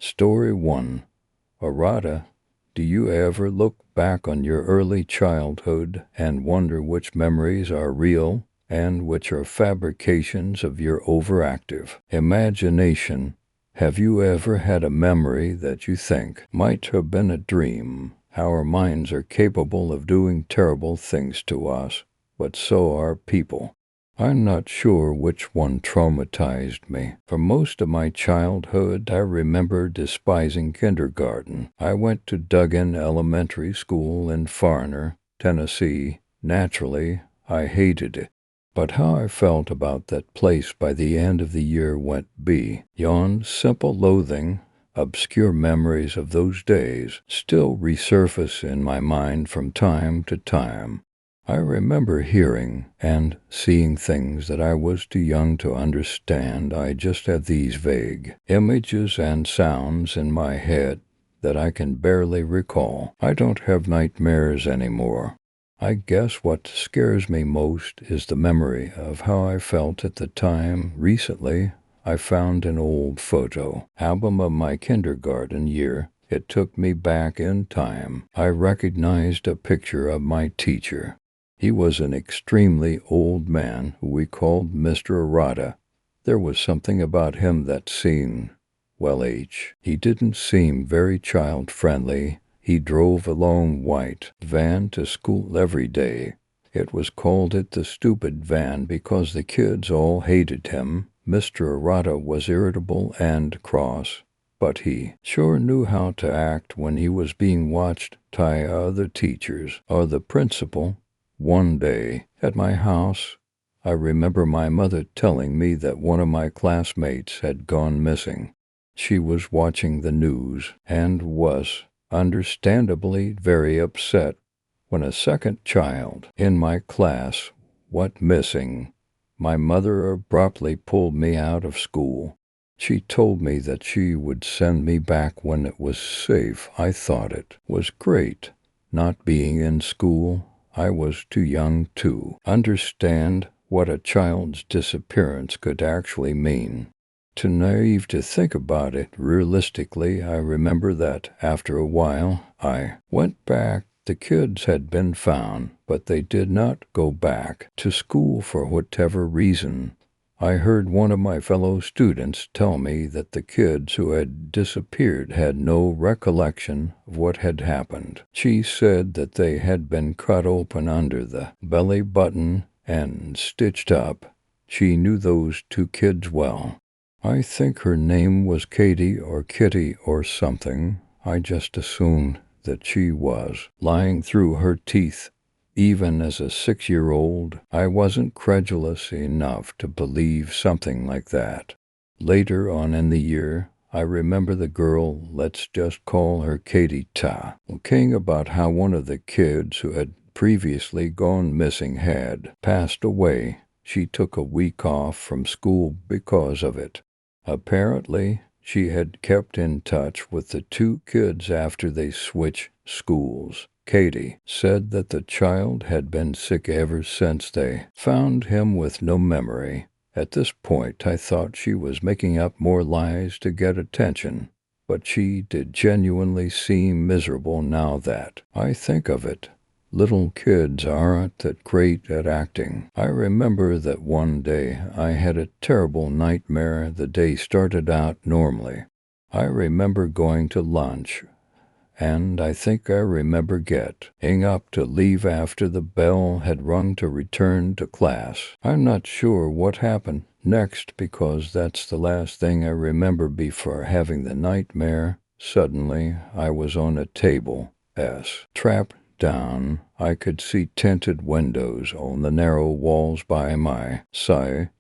Story 1. Errata. Do you ever look back on your early childhood and wonder which memories are real and which are fabrications of your overactive imagination? Have you ever had a memory that you think might have been a dream? Our minds are capable of doing terrible things to us, but so are people. I'm not sure which one traumatized me. For most of my childhood, I remember despising kindergarten. I went to Duggan Elementary School in Farner, Tennessee. Naturally, I hated it. But how I felt about that place by the end of the year went beyond simple loathing. Obscure memories of those days still resurface in my mind from time to time. I remember hearing and seeing things that I was too young to understand. I just have these vague images and sounds in my head that I can barely recall. I don't have nightmares anymore. I guess what scares me most is the memory of how I felt at the time. Recently, I found an old photo album of my kindergarten year. It took me back in time. I recognized a picture of my teacher. He was an extremely old man who we called Mr. Errata. There was something about him that seemed, he didn't seem very child-friendly. He drove a long white van to school every day. It was called the stupid van because the kids all hated him. Mr. Errata was irritable and cross, but he sure knew how to act when he was being watched by other teachers or the principal. One day, at my house, I remember my mother telling me that one of my classmates had gone missing. She was watching the news and was, understandably, very upset when a second child in my class went missing. My mother abruptly pulled me out of school. She told me that she would send me back when it was safe. I thought it was great, not being in school. I was too young to understand what a child's disappearance could actually mean. Too naive to think about it realistically. I remember that after a while, I went back. The kids had been found, but they did not go back to school for whatever reason. I heard one of my fellow students tell me that the kids who had disappeared had no recollection of what had happened. She said that they had been cut open under the belly button and stitched up. She knew those two kids well. I think her name was Katie or Kitty or something. I just assumed that she was lying through her teeth. Even as a 6-year-old, I wasn't credulous enough to believe something like that. Later on in the year, I remember the girl, let's just call her Katie talking about how one of the kids who had previously gone missing had passed away. She took a week off from school because of it. Apparently, she had kept in touch with the two kids after they switched schools. Katie said that the child had been sick ever since they found him with no memory. At this point, I thought she was making up more lies to get attention, but she did genuinely seem miserable now that I think of it. Little kids aren't that great at acting. I remember that one day I had a terrible nightmare. The day started out normally. I remember going to lunch, and I think I remember getting up to leave after the bell had rung to return to class. I'm not sure what happened next because that's the last thing I remember before having the nightmare. Suddenly, I was on a table, trapped down. I could see tinted windows on the narrow walls by my side.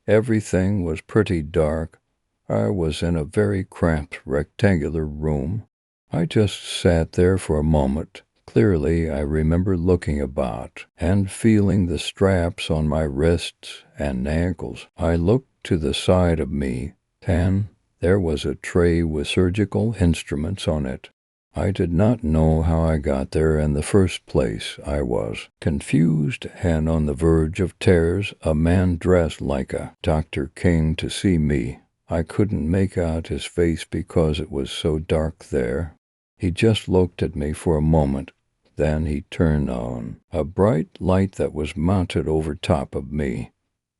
Everything was pretty dark. I was in a very cramped rectangular room. I just sat there for a moment. Clearly, I remember looking about and feeling the straps on my wrists and ankles. I looked to the side of me, and there was a tray with surgical instruments on it. I did not know how I got there in the first place. I was confused and on the verge of tears. A man dressed like a doctor came to see me. I couldn't make out his face because it was so dark there. He just looked at me for a moment. Then he turned on a bright light that was mounted over top of me,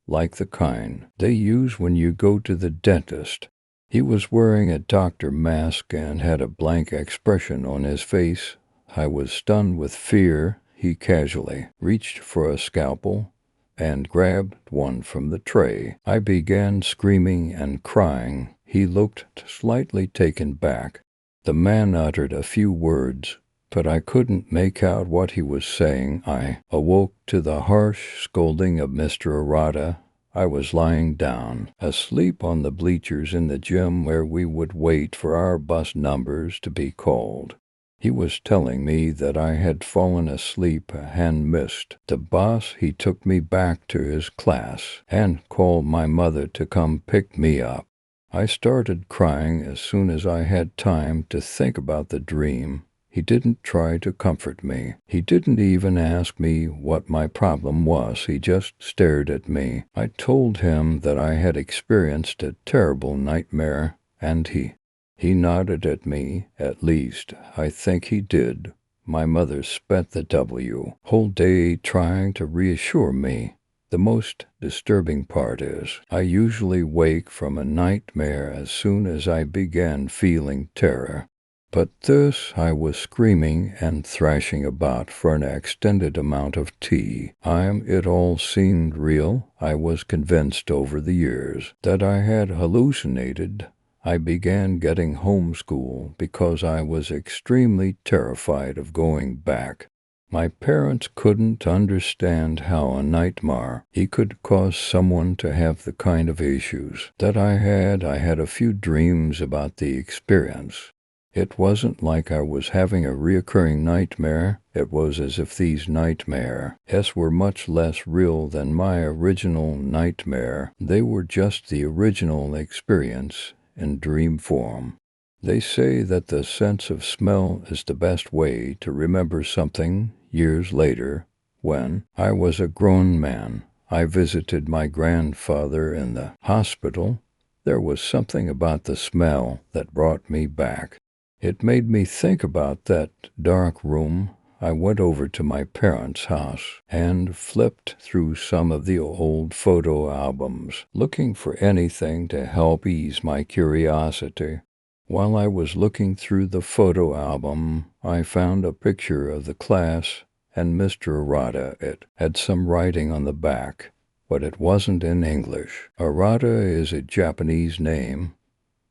like the kind they use when you go to the dentist. He was wearing a doctor mask and had a blank expression on his face. I was stunned with fear. He casually reached for a scalpel and grabbed one from the tray. I began screaming and crying. He looked slightly taken back. The man uttered a few words, but I couldn't make out what he was saying. I awoke to the harsh scolding of Mr. Arata. I was lying down, asleep on the bleachers in the gym where we would wait for our bus numbers to be called. He was telling me that I had fallen asleep and missed the bus. He took me back to his class and called my mother to come pick me up. I started crying as soon as I had time to think about the dream. He didn't try to comfort me. He didn't even ask me what my problem was. He just stared at me. I told him that I had experienced a terrible nightmare, and he nodded at me. At least, I think he did. My mother spent the whole day trying to reassure me. The most disturbing part is, I usually wake from a nightmare as soon as I began feeling terror. But this, I was screaming and thrashing about for an extended amount of time. It all seemed real. I was convinced over the years that I had hallucinated. I began getting homeschooled because I was extremely terrified of going back. My parents couldn't understand how a nightmare could cause someone to have the kind of issues that I had. I had a few dreams about the experience. It wasn't like I was having a reoccurring nightmare. It was as if these nightmares were much less real than my original nightmare. They were just the original experience in dream form. They say that the sense of smell is the best way to remember something years later. When I was a grown man, I visited my grandfather in the hospital. There was something about the smell that brought me back. It made me think about that dark room. I went over to my parents' house and flipped through some of the old photo albums, looking for anything to help ease my curiosity. While I was looking through the photo album, I found a picture of the class and Mr. Arata. It had some writing on the back, but it wasn't in English. Arata is a Japanese name,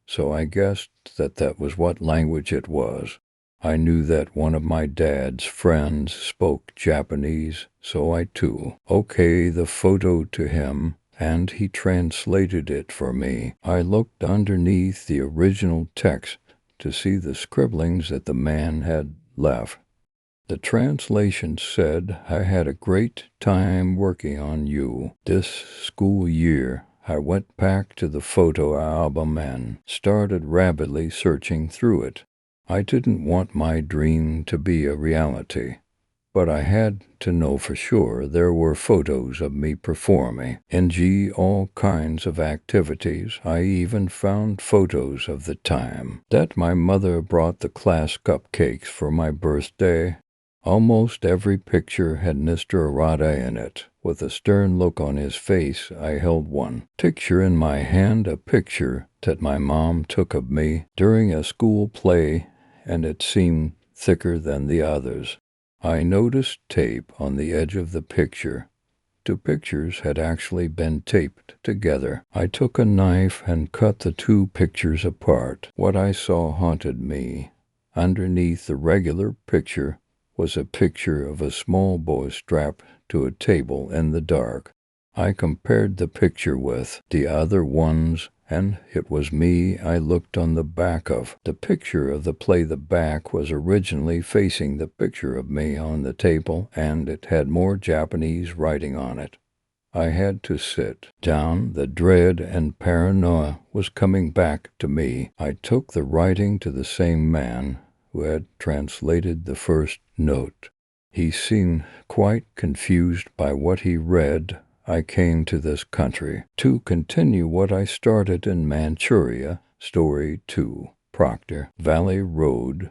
so I guessed that was what language it was. I knew that one of my dad's friends spoke Japanese, so I too okayed the photo to him, and he translated it for me. I looked underneath the original text to see the scribblings that the man had left. The translation said, "I had a great time working on you this school year." I went back to the photo album and started rapidly searching through it. I didn't want my dream to be a reality, but I had to know for sure. There were photos of me performing all kinds of activities. I even found photos of the time that my mother brought the class cupcakes for my birthday. Almost every picture had Mr. Arata in it. With a stern look on his face, I held one picture in my hand, a picture that my mom took of me during a school play, and it seemed thicker than the others. I noticed tape on the edge of the picture. Two pictures had actually been taped together. I took a knife and cut the two pictures apart. What I saw haunted me. Underneath the regular picture was a picture of a small boy strapped to a table in the dark. I compared the picture with the other ones, and it was me. I looked on the back of the picture of the play. The back was originally facing the picture of me on the table, and it had more Japanese writing on it. I had to sit down. The dread and paranoia was coming back to me. I took the writing to the same man who had translated the first note. He seemed quite confused by what he read. I came to this country to continue what I started in Manchuria. Story 2. Proctor Valley Road.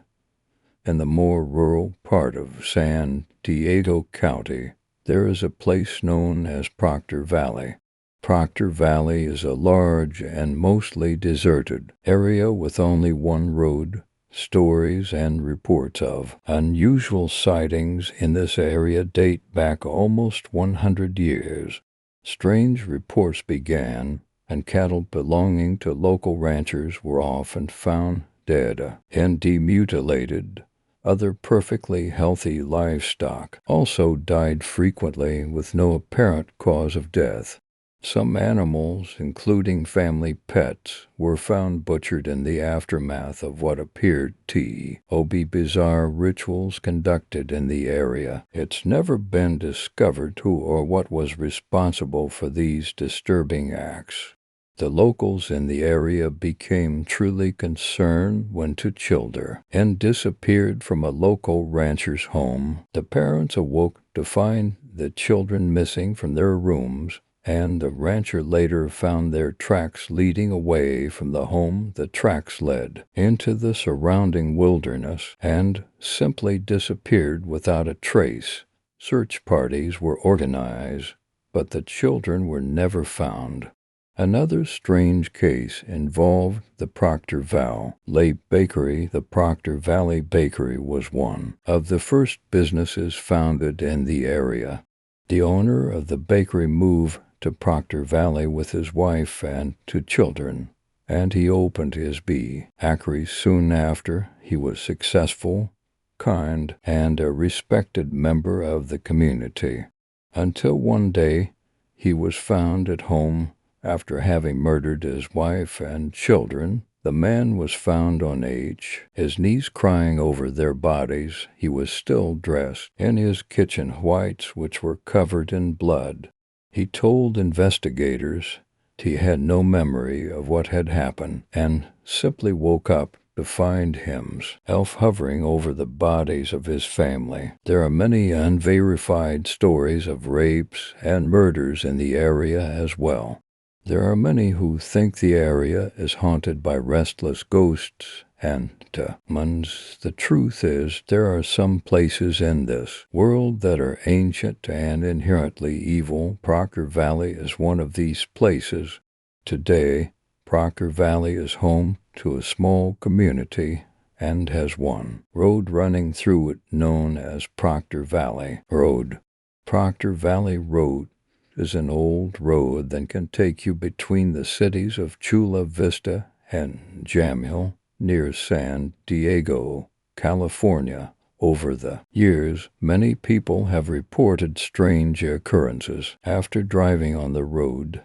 In the more rural part of San Diego County, there is a place known as Proctor Valley. Proctor Valley is a large and mostly deserted area with only one road. Stories and reports of unusual sightings in this area date back almost 100 years. Strange reports began, and cattle belonging to local ranchers were often found dead and demutilated. Other perfectly healthy livestock also died frequently with no apparent cause of death. Some animals, including family pets, were found butchered in the aftermath of what appeared to be bizarre rituals conducted in the area. It's never been discovered who or what was responsible for these disturbing acts. The locals in the area became truly concerned when two children disappeared from a local rancher's home. The parents awoke to find the children missing from their rooms, and the rancher later found their tracks leading away from the home. The tracks led into the surrounding wilderness and simply disappeared without a trace. Search parties were organized, but the children were never found. Another strange case involved the Proctor Valley Bakery. The Proctor Valley Bakery was one of the first businesses founded in the area. The owner of the bakery moved to Proctor Valley with his wife and 2 children, and he opened his bakery soon after. He was successful, kind, and a respected member of the community, until one day he was found at home after having murdered his wife and children. The man was found on his knees crying over their bodies. He was still dressed in his kitchen whites, which were covered in blood. He told investigators he had no memory of what had happened and simply woke up to find himself hovering over the bodies of his family. There are many unverified stories of rapes and murders in the area as well. There are many who think the area is haunted by restless ghosts and demons. The truth is, there are some places in this world that are ancient and inherently evil. Proctor Valley is one of these places. Today, Proctor Valley is home to a small community and has one road running through it known as Proctor Valley Road. Proctor Valley Road is an old road that can take you between the cities of Chula Vista and Jamil near San Diego, California. Over the years, many people have reported strange occurrences after driving on the road.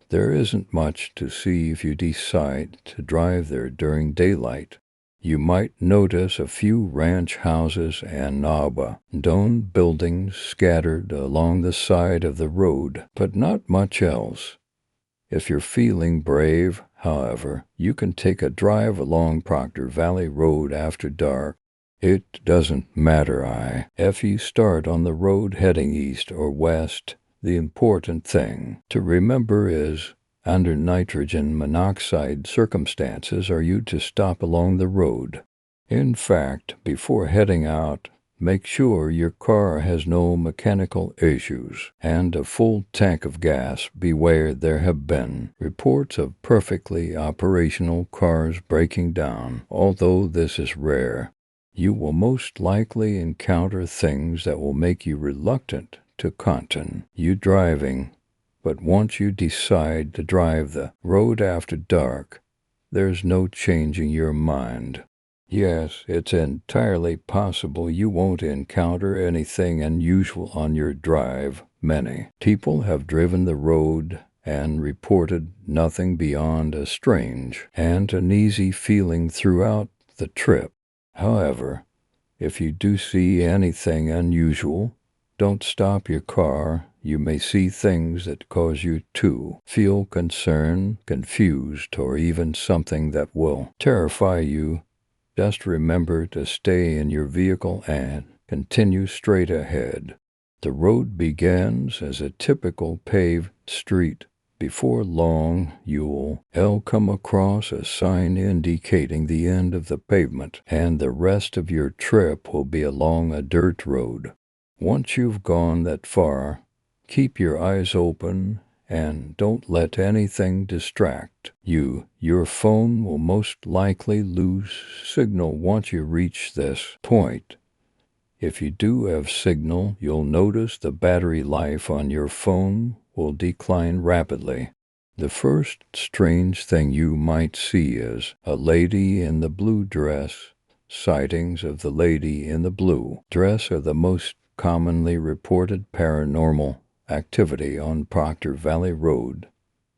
There isn't much to see if you decide to drive there during daylight. You might notice a few ranch houses and abandoned buildings scattered along the side of the road, but not much else. If you're feeling brave, however, you can take a drive along Proctor Valley Road after dark. It doesn't matter if you start on the road heading east or west. The important thing to remember is, under nitrogen monoxide circumstances, are you to stop along the road. In fact, before heading out, make sure your car has no mechanical issues and a full tank of gas. Beware, there have been reports of perfectly operational cars breaking down. Although this is rare, you will most likely encounter things that will make you reluctant to continue driving. But once you decide to drive the road after dark, there's no changing your mind. Yes, it's entirely possible you won't encounter anything unusual on your drive. Many people have driven the road and reported nothing beyond a strange and uneasy feeling throughout the trip. However, if you do see anything unusual, don't stop your car. You may see things that cause you to feel concerned, confused, or even something that will terrify you. Just remember to stay in your vehicle and continue straight ahead. The road begins as a typical paved street. Before long, you'll come across a sign indicating the end of the pavement, and the rest of your trip will be along a dirt road. Once you've gone that far, keep your eyes open and don't let anything distract you. Your phone will most likely lose signal once you reach this point. If you do have signal, you'll notice the battery life on your phone will decline rapidly. The first strange thing you might see is a lady in the blue dress. Sightings of the lady in the blue dress are the most commonly reported paranormal activity on Proctor Valley Road.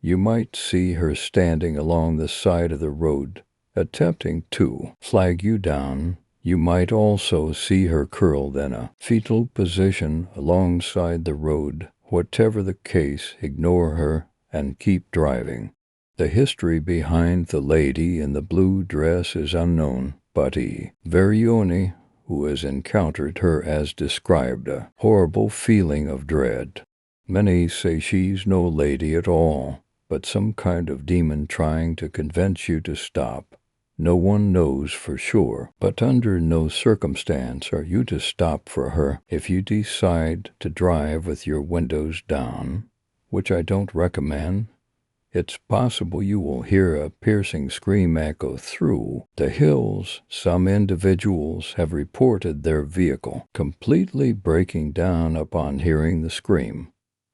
You might see her standing along the side of the road, attempting to flag you down. You might also see her curled in a fetal position alongside the road. Whatever the case, ignore her and keep driving. The history behind the lady in the blue dress is unknown, but Verioni, who has encountered her, has described a horrible feeling of dread. Many say she's no lady at all, but some kind of demon trying to convince you to stop. No one knows for sure, but under no circumstance are you to stop for her. If you decide to drive with your windows down, which I don't recommend, it's possible you will hear a piercing scream echo through the hills. Some individuals have reported their vehicle completely breaking down upon hearing the scream,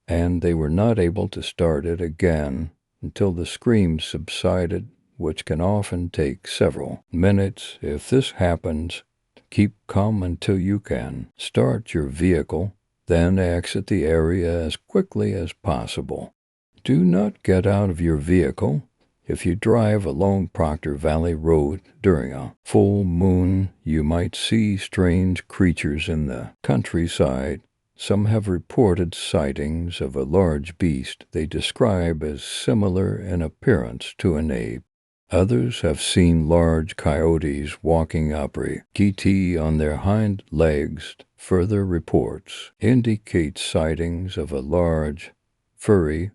and they were not able to start it again until the scream subsided, which can often take several minutes. If this happens, keep calm until you can start your vehicle, then exit the area as quickly as possible. Do not get out of your vehicle. If you drive along Proctor Valley Road during a full moon, you might see strange creatures in the countryside. Some have reported sightings of a large beast they describe as similar in appearance to an ape. Others have seen large coyotes walking upright on their hind legs. Further reports indicate sightings of a large, furry,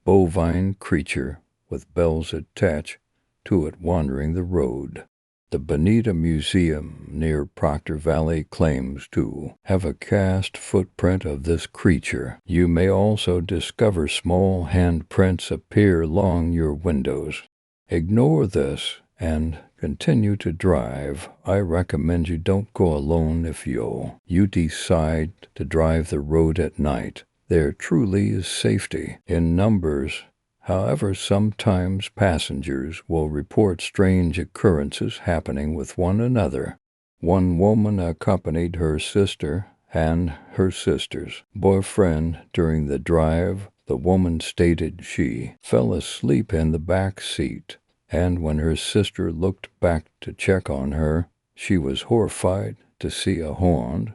bovine creature with bells attached to it wandering the road. The Bonita Museum near Proctor Valley claims to have a cast footprint of this creature. You may also discover small handprints appear along your windows. Ignore this and continue to drive. I recommend you don't go alone if you decide to drive the road at night. There truly is safety in numbers. However, sometimes passengers will report strange occurrences happening with one another. One woman accompanied her sister and her sister's boyfriend during the drive. The woman stated she fell asleep in the back seat, and when her sister looked back to check on her, she was horrified to see a horned,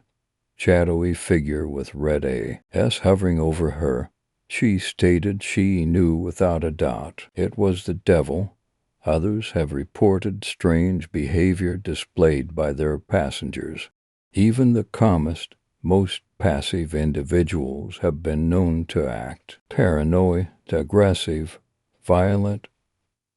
shadowy figure with red S hovering over her. She stated she knew without a doubt it was the devil. Others have reported strange behavior displayed by their passengers. Even the calmest, most passive individuals have been known to act paranoid, aggressive, violent,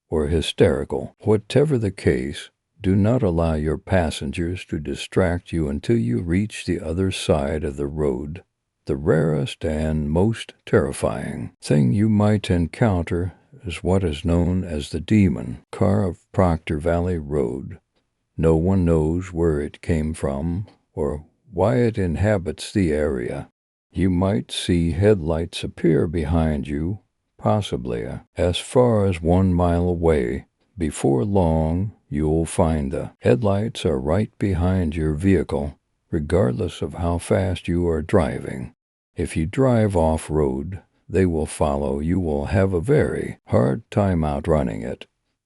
or hysterical. Whatever the case, do not allow your passengers to distract you until you reach the other side of the road. The rarest and most terrifying thing you might encounter is what is known as the demon car of Proctor Valley Road. No one knows where it came from or why it inhabits the area. You might see headlights appear behind you, possibly as far as 1 mile away. Before long, you'll find the headlights are right behind your vehicle, regardless of how fast you are driving. If you drive off-road, they will follow. You will have a very hard time outrunning it.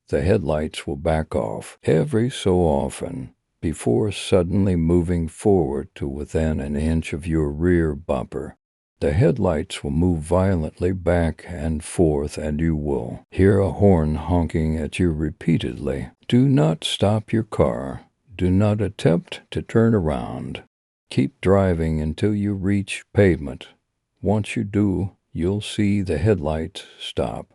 The headlights will back off every so often before suddenly moving forward to within an inch of your rear bumper. The headlights will move violently back and forth, and you will hear a horn honking at you repeatedly. Do not stop your car. Do not attempt to turn around. Keep driving until you reach pavement. Once you do, you'll see the headlights stop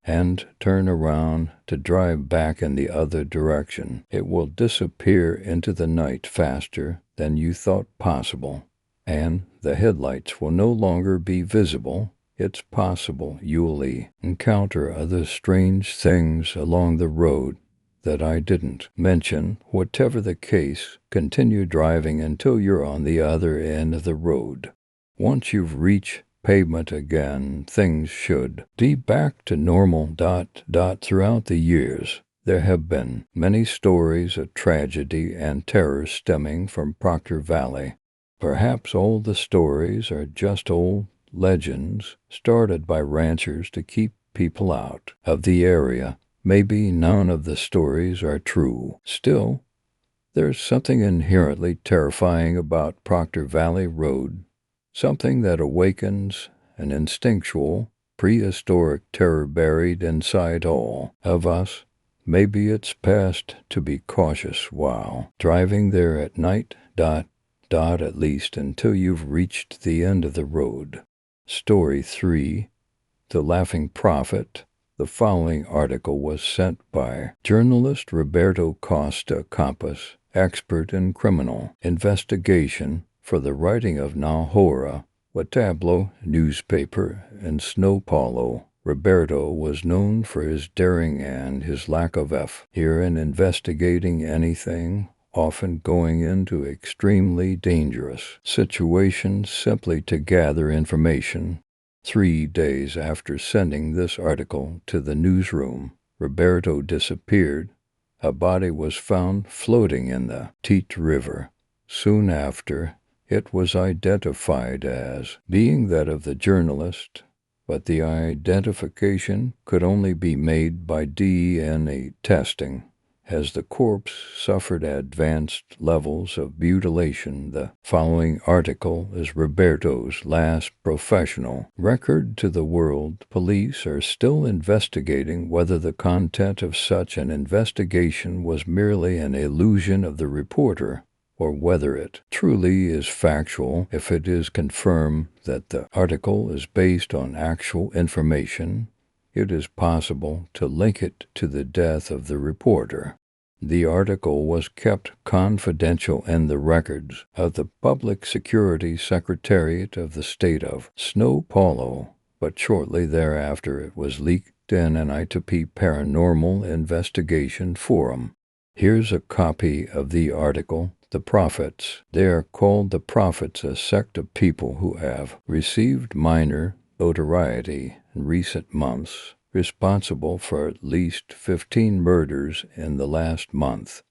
and turn around to drive back in the other direction. It will disappear into the night faster than you thought possible, and the headlights will no longer be visible. It's possible you'll encounter other strange things along the road that I didn't mention. Whatever the case, continue driving until you're on the other end of the road. Once you've reached pavement again, things should be back to normal. Throughout the years, there have been many stories of tragedy and terror stemming from Proctor Valley. Perhaps all the stories are just old legends started by ranchers to keep people out of the area. Maybe none of the stories are true. Still, there's something inherently terrifying about Proctor Valley Road, something that awakens an instinctual, prehistoric terror buried inside all of us. Maybe it's best to be cautious while driving there at night. At least until you've reached the end of the road. Story 3. The Laughing Prophet. The following article was sent by journalist Roberto Costa Campos, expert in criminal investigation, for the writing of Na Hora, a tabloid newspaper in São Paulo. Roberto was known for his daring and his lack of fear in investigating anything, often going into extremely dangerous situations simply to gather information. 3 days after sending this article to the newsroom, Roberto disappeared. A body was found floating in the Tite River. Soon after, it was identified as being that of the journalist, but the identification could only be made by DNA testing, as the corpse suffered advanced levels of mutilation. The following article is Roberto's last professional record to the world. Police are still investigating whether the content of such an investigation was merely an illusion of the reporter, or whether it truly is factual. If it is confirmed that the article is based on actual information, it is possible to link it to the death of the reporter. The article was kept confidential in the records of the Public Security Secretariat of the state of São Paulo, but shortly thereafter it was leaked in an I2P paranormal investigation forum. Here's a copy of the article. The Prophets. They are called the Prophets, a sect of people who have received minor notoriety in recent months, responsible for at least 15 murders in the last month.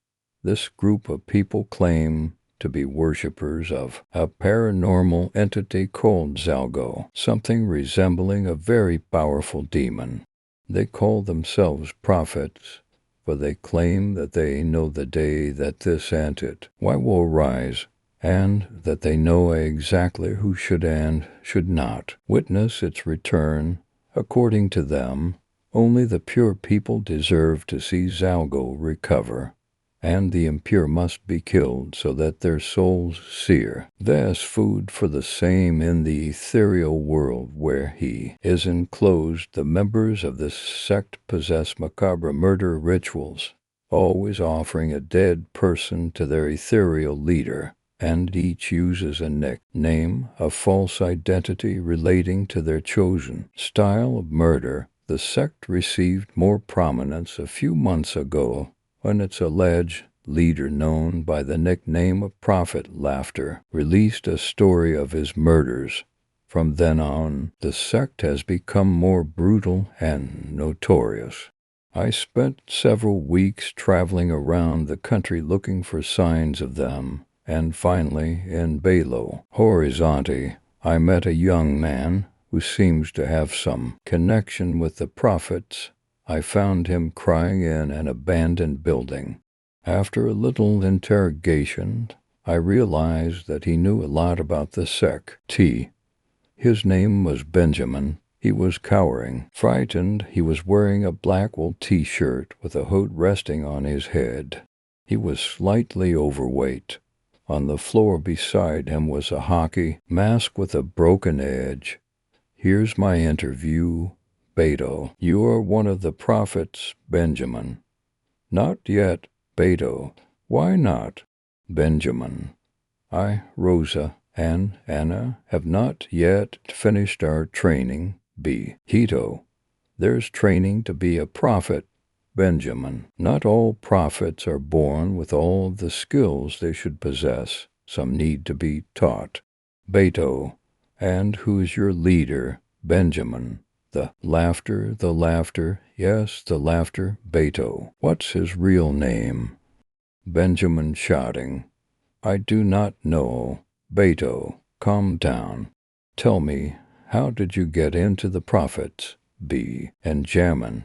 This group of people claim to be worshippers of a paranormal entity called Zalgo, something resembling a very powerful demon. They call themselves prophets, for they claim that they know the day that this entity will rise, and that they know exactly who should and should not witness its return. According to them, only the pure people deserve to see Zalgo recover, and the impure must be killed so that their souls sear. There's food for the same in the ethereal world where he is enclosed. The members of this sect possess macabre murder rituals, always offering a dead person to their ethereal leader, and each uses a nickname, a false identity relating to their chosen style of murder. The sect received more prominence a few months ago when its alleged leader, known by the nickname of Prophet Laughter, released a story of his murders. From then on, the sect has become more brutal and notorious. I spent several weeks traveling around the country looking for signs of them, and finally, in Belo Horizonte, I met a young man who seems to have some connection with the prophets. I found him crying in an abandoned building. After a little interrogation, I realized that he knew a lot about the sect. His name was Benjamin. He was cowering, frightened. He was wearing a black wool t-shirt with a hood resting on his head. He was slightly overweight. On the floor beside him was a hockey mask with a broken edge. Here's my interview, Beto. You are one of the prophets, Benjamin. Not yet, Beto. Why not, Benjamin? I, Rosa, and Anna have not yet finished our training, B. Hito. There's training to be a prophet, Benjamin. Not all prophets are born with all the skills they should possess. Some need to be taught. Beto. And who's your leader, Benjamin? The laughter, yes, the laughter, Beto. What's his real name? Benjamin shouting. I do not know. Beto, calm down. Tell me, how did you get into the prophets? B. And Jamin.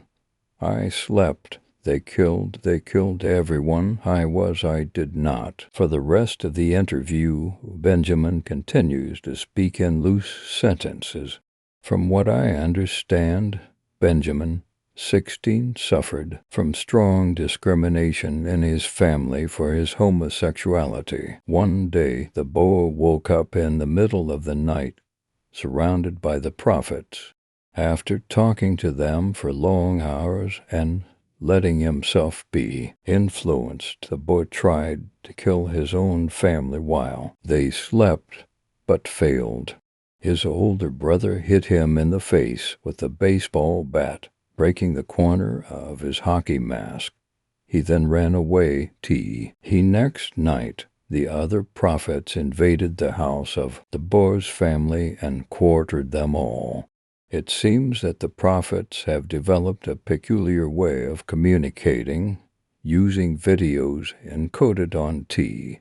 I slept. They killed everyone. I did not. For the rest of the interview, Benjamin continues to speak in loose sentences. From what I understand, Benjamin, 16, suffered from strong discrimination in his family for his homosexuality. One day, the boy woke up in the middle of the night, surrounded by the prophets. After talking to them for long hours and letting himself be influenced, the boy tried to kill his own family while they slept, but failed. His older brother hit him in the face with a baseball bat, breaking the corner of his hockey mask. He then ran away. Next night, the other prophets invaded the house of the boy's family and quartered them all. It seems that the prophets have developed a peculiar way of communicating, using videos encoded on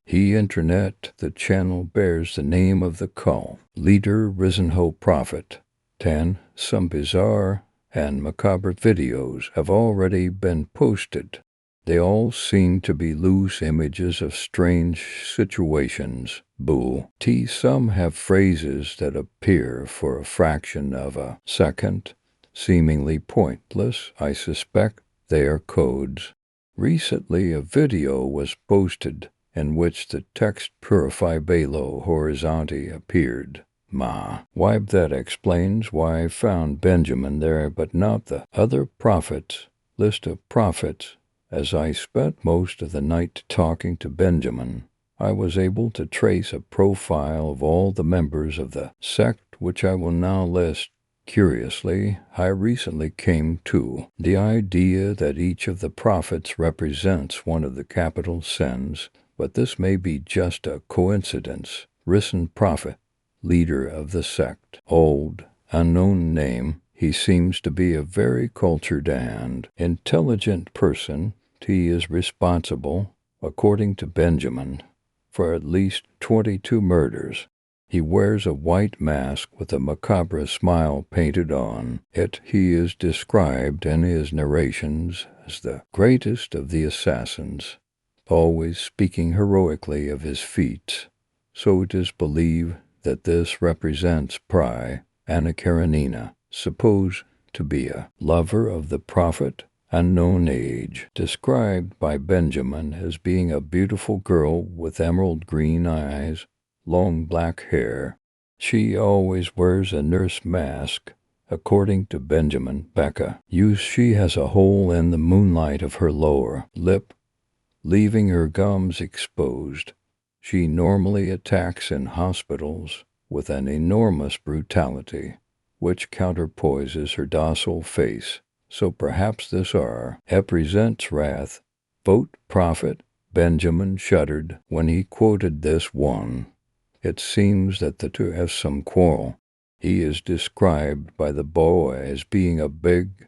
internet. The channel bears the name of the cult leader, Risen Hope Prophet. 10. Some bizarre and macabre videos have already been posted. They all seem to be loose images of strange situations. Boo. Some have phrases that appear for a fraction of a second, seemingly pointless. I suspect they are codes. Recently, a video was posted in which the text Purify Belo Horizonte appeared. Why, that explains why I found Benjamin there but not the other prophets. List of prophets. As I spent most of the night talking to Benjamin, I was able to trace a profile of all the members of the sect, which I will now list. Curiously, I recently came to the idea that each of the prophets represents one of the capital sins, but this may be just a coincidence. Risen prophet, leader of the sect, old, unknown name. He seems to be a very cultured and intelligent person. He is responsible, according to Benjamin, for at least 22 murders. He wears a white mask with a macabre smile painted on it. He is described in his narrations as the greatest of the assassins, always speaking heroically of his feats. So it is believed that this represents Anna Karenina, supposed to be a lover of the prophet, unknown age, described by Benjamin as being a beautiful girl with emerald green eyes, long black hair. She always wears a nurse mask. According to Benjamin, she has a hole in the moonlight of her lower lip, leaving her gums exposed. She normally attacks in hospitals with an enormous brutality, which counterpoises her docile face. So perhaps this represents wrath. Vote prophet. Benjamin shuddered when he quoted this one. It seems that the two have some quarrel. He is described by the boy as being a big,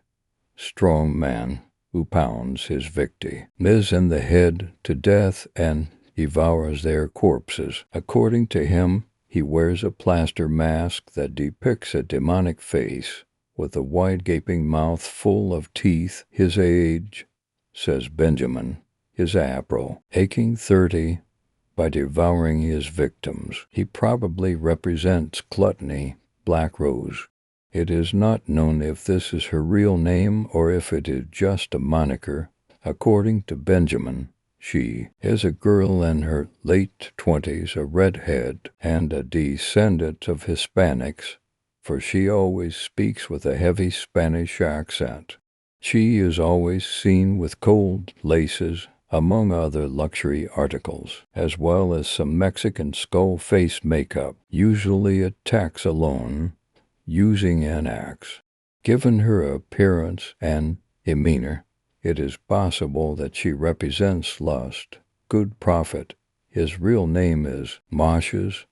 strong man who pounds his victim in the head to death and devours their corpses. According to him, he wears a plaster mask that depicts a demonic face with a wide gaping mouth full of teeth. His age, says Benjamin, is aching 30. By devouring his victims, he probably represents gluttony. Black Rose. It is not known if this is her real name or if it is just a moniker. According to Benjamin, She is a girl in her late 20s, a redhead, and a descendant of Hispanics, for she always speaks with a heavy Spanish accent. She is always seen with gold laces, among other luxury articles, as well as some Mexican skull face makeup, usually attacks alone, using an axe. Given her appearance and demeanor, it is possible that she represents lust, good profit. His real name is Moshes,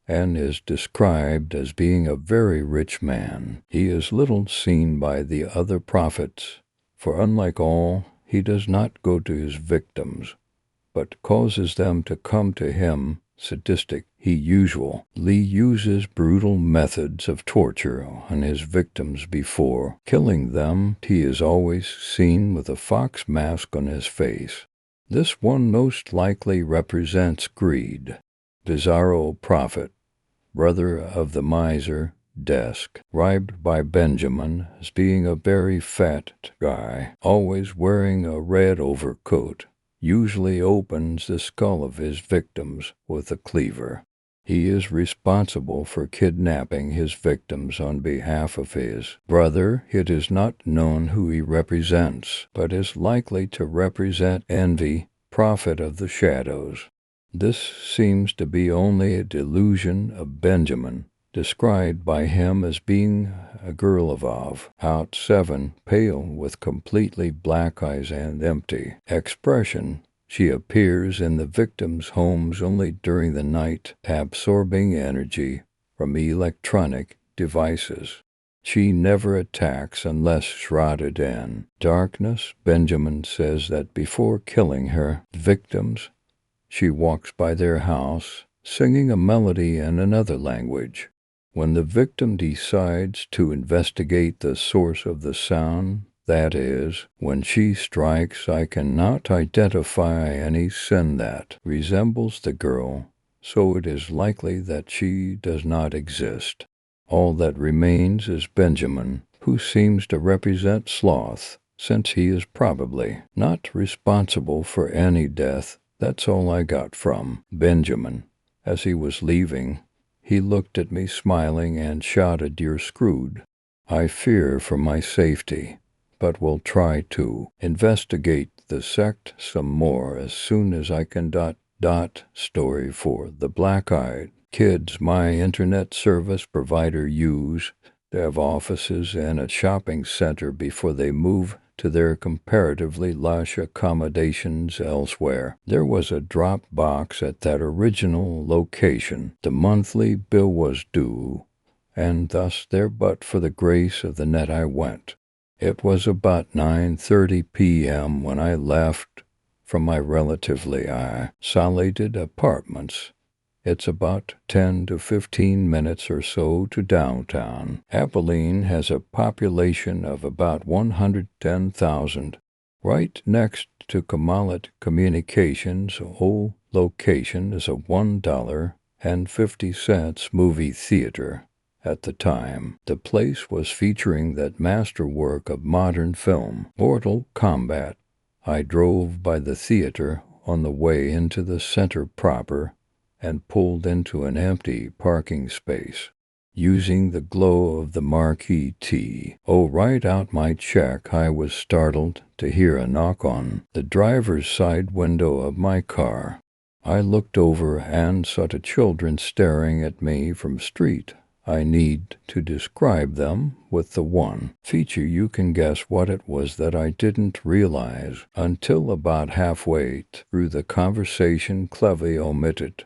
and is described as being a very rich man. He is little seen by the other prophets, for unlike all, he does not go to his victims, but causes them to come to him. Sadistic, he usually uses brutal methods of torture on his victims before killing them. He is always seen with a fox mask on his face. This one most likely represents greed. Bizarro prophet, brother of the miser, described by Benjamin as being a very fat guy, always wearing a red overcoat, usually opens the skull of his victims with a cleaver. He is responsible for kidnapping his victims on behalf of his brother. It is not known who he represents, but is likely to represent Envy, prophet of the shadows. This seems to be only a delusion of Benjamin, described by him as being a girl of about 7, pale with completely black eyes and empty expression. She appears in the victims' homes only during the night, absorbing energy from electronic devices. She never attacks unless shrouded in darkness. Benjamin says that before killing her victims, she walks by their house, singing a melody in another language. When the victim decides to investigate the source of the sound, that is, when she strikes, I cannot identify any sin that resembles the girl, so it is likely that she does not exist. All that remains is Benjamin, who seems to represent sloth, since he is probably not responsible for any death. That's all I got from Benjamin. As he was leaving, he looked at me smiling and shouted, "You're screwed." I fear for my safety, but will try to investigate the sect some more as soon as I can. Story for the black-eyed kids my internet service provider used to have offices in a shopping center before they move to their comparatively lush accommodations elsewhere. There was a drop box at that original location. The monthly bill was due, and thus there, but for the grace of the net I went. It was about 9:30 p.m. when I left from my relatively isolated apartments. It's about 10 to 15 minutes or so to downtown. Abilene has a population of about 110,000. Right next to Kamalit Communications' old location is a $1.50 movie theater. At the time, the place was featuring that masterwork of modern film, Mortal Kombat. I drove by the theater on the way into the center proper and pulled into an empty parking space, using the glow of the marquee to write out my check. I was startled to hear a knock on the driver's side window of my car. I looked over and saw the children staring at me from street. I need to describe them with the one feature. You can guess what it was that I didn't realize until about halfway through the conversation. Cleverly omitted.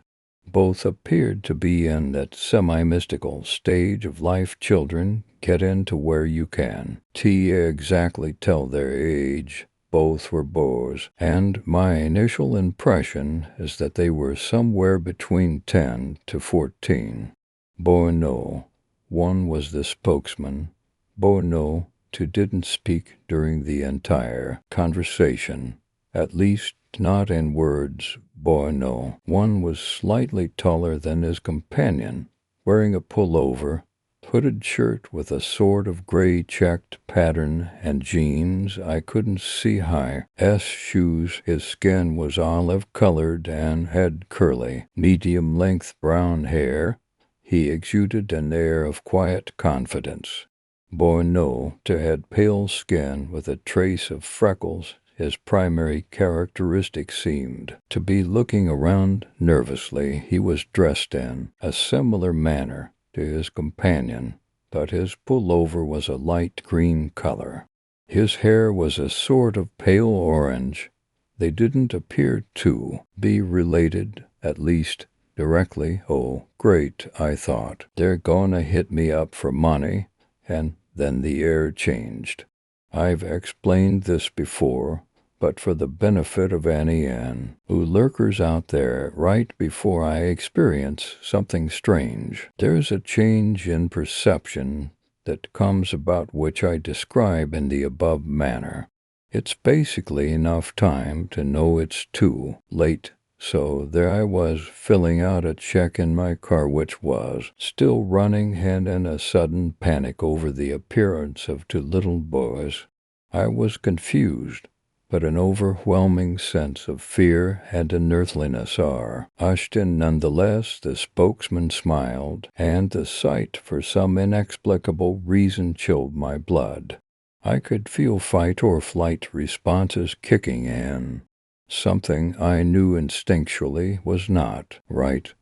Both appeared to be in that semi-mystical stage of life children get into where you can exactly tell their age. Both were boys, and my initial impression is that they were somewhere between 10 to 14. Bono, one was the spokesman. Bono, two didn't speak during the entire conversation, at least not in words. Bono, one was slightly taller than his companion, wearing a pullover hooded shirt with a sort of gray checked pattern and jeans I couldn't see high. Shoes. His skin was olive-colored and had curly, medium-length brown hair. He exuded an air of quiet confidence. Boy no, to had pale skin with a trace of freckles. His primary characteristic seemed to be looking around nervously. He was dressed in a similar manner to his companion, but his pullover was a light green color. His hair was a sort of pale orange. They didn't appear to be related, at least directly. Oh, great, I thought. They're gonna hit me up for money. And then the air changed. I've explained this before, but for the benefit of Annie Ann, who lurkers out there right before I experience something strange. There's a change in perception that comes about which I describe in the above manner. It's basically enough time to know it's too late. So there I was, filling out a check in my car, which was still running, and in a sudden panic over the appearance of two little boys. I was confused, but an overwhelming sense of fear and unearthliness are ushed in nonetheless. The spokesman smiled, and the sight, for some inexplicable reason, chilled my blood. I could feel fight or flight responses kicking in. Something I knew instinctually was not right,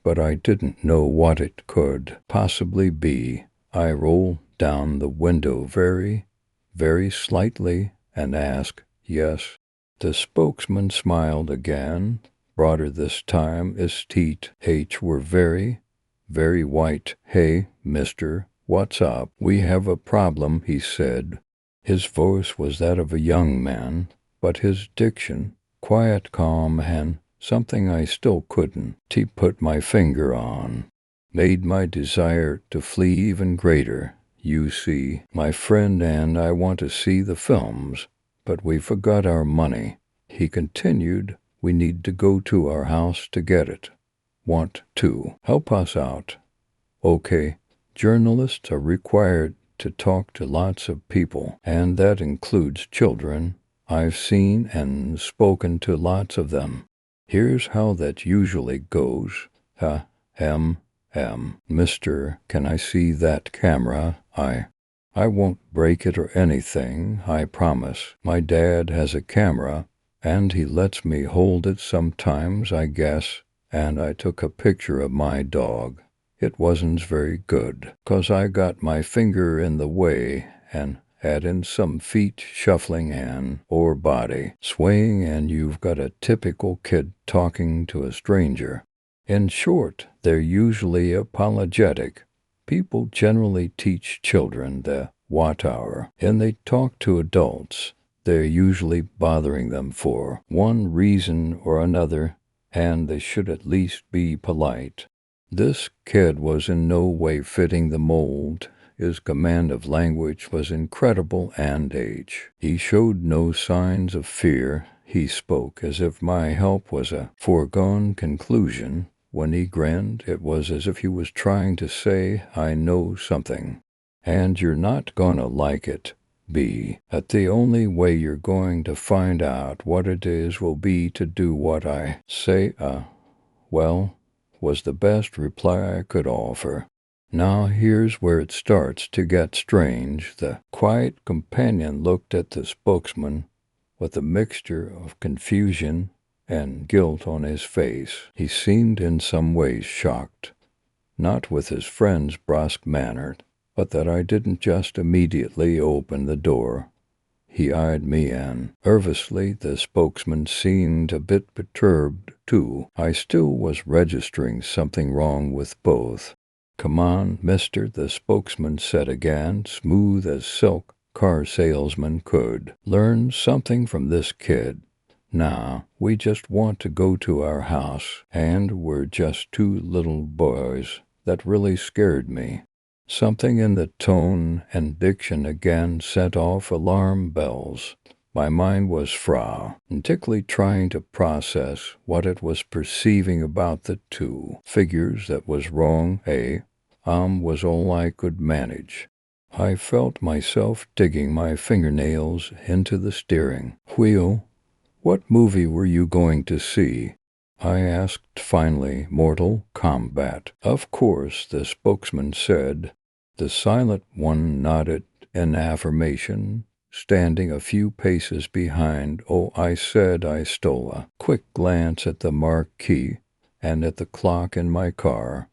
but I didn't know what it could possibly be. I rolled down the window very, very slightly and asked, "Yes." The spokesman smiled again, broader this time. His teeth were very, very white. "Hey, mister, what's up? We have a problem," he said. His voice was that of a young man, but his diction quiet, calm, and something I still couldn't put my finger on, made my desire to flee even greater. "You see, my friend and I want to see the films, but we forgot our money," he continued. "We need to go to our house to get it. Want to help us out?" "Okay, journalists are required to talk to lots of people, and that includes children. I've seen and spoken to lots of them. Here's how that usually goes. Mister, can I see that camera? I won't break it or anything, I promise. My dad has a camera, and he lets me hold it sometimes, I guess, and I took a picture of my dog. It wasn't very good, 'cause I got my finger in the way, and add in some feet shuffling and or body swaying, and you've got a typical kid talking to a stranger. In short, they're usually apologetic. People generally teach children the what hour, and they talk to adults. They're usually bothering them for one reason or another, and they should at least be polite. This kid was in no way fitting the mold. His command of language was incredible, and he showed no signs of fear. He spoke as if my help was a foregone conclusion. When he grinned, it was as if he was trying to say, "I know something, and you're not gonna like it. That the only way you're going to find out what it is will be to do what I say." Well, was the best reply I could offer. Now here's where it starts to get strange. The quiet companion looked at the spokesman with a mixture of confusion and guilt on his face. He seemed in some ways shocked, not with his friend's brusque manner, but that I didn't just immediately open the door. He eyed me in. Nervously, the spokesman seemed a bit perturbed, too. I still was registering something wrong with both. "Come on, mister," the spokesman said again, smooth as silk car salesman could. "Learn something from this kid. Nah, we just want to go to our house, and we're just two little boys." That really scared me. Something in the tone and diction again set off alarm bells. My mind was frantically trying to process what it was perceiving about the two figures that was wrong. was all I could manage. I felt myself digging my fingernails into the steering wheel. "What movie were you going to see?" I asked finally. "Mortal Kombat." "Of course," the spokesman said. The silent one nodded in affirmation, standing a few paces behind. "Oh," I said. I stole a quick glance at the marquee and at the clock in my car.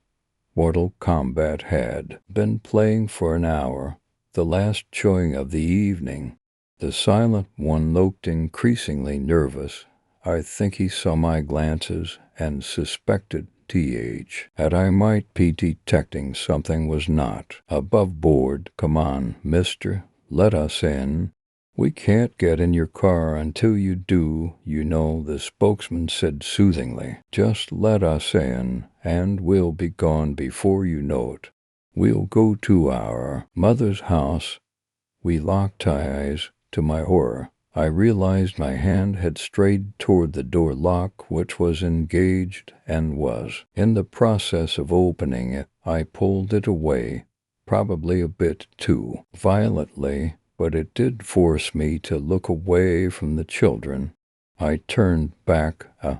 Mortal Kombat had been playing for an hour, the last showing of the evening. The silent one looked increasingly nervous. I think he saw my glances and suspected that I might be detecting something was not above board. "Come on, mister, let us in." "We can't get in your car until you do, you know," the spokesman said soothingly. "Just let us in, and we'll be gone before you know it. We'll go to our mother's house." We locked eyes. To my horror, I realized my hand had strayed toward the door lock, which was engaged, and was in the process of opening it. I pulled it away, probably a bit too violently, but it did force me to look away from the children. I turned back. I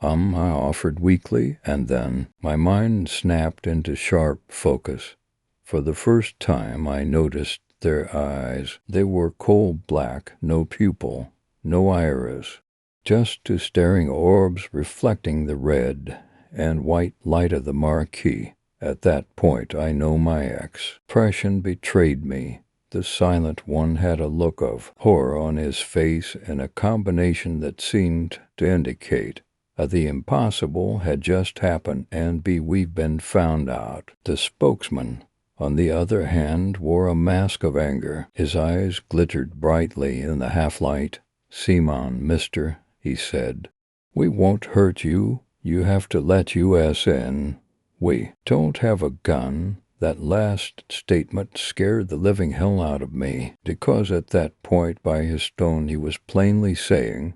offered weakly, and then my mind snapped into sharp focus. For the first time, I noticed their eyes. They were coal black, no pupil, no iris, just two staring orbs reflecting the red and white light of the marquee. At that point, I know my expression betrayed me. The silent one had a look of horror on his face, and a combination that seemed to indicate the impossible had just happened, and we've been found out. The spokesman, on the other hand, wore a mask of anger. His eyes glittered brightly in the half-light. "Simon, mister," he said. "We won't hurt you. You have to let us in. We don't have a gun." That last statement scared the living hell out of me, because at that point, by his tone, he was plainly saying,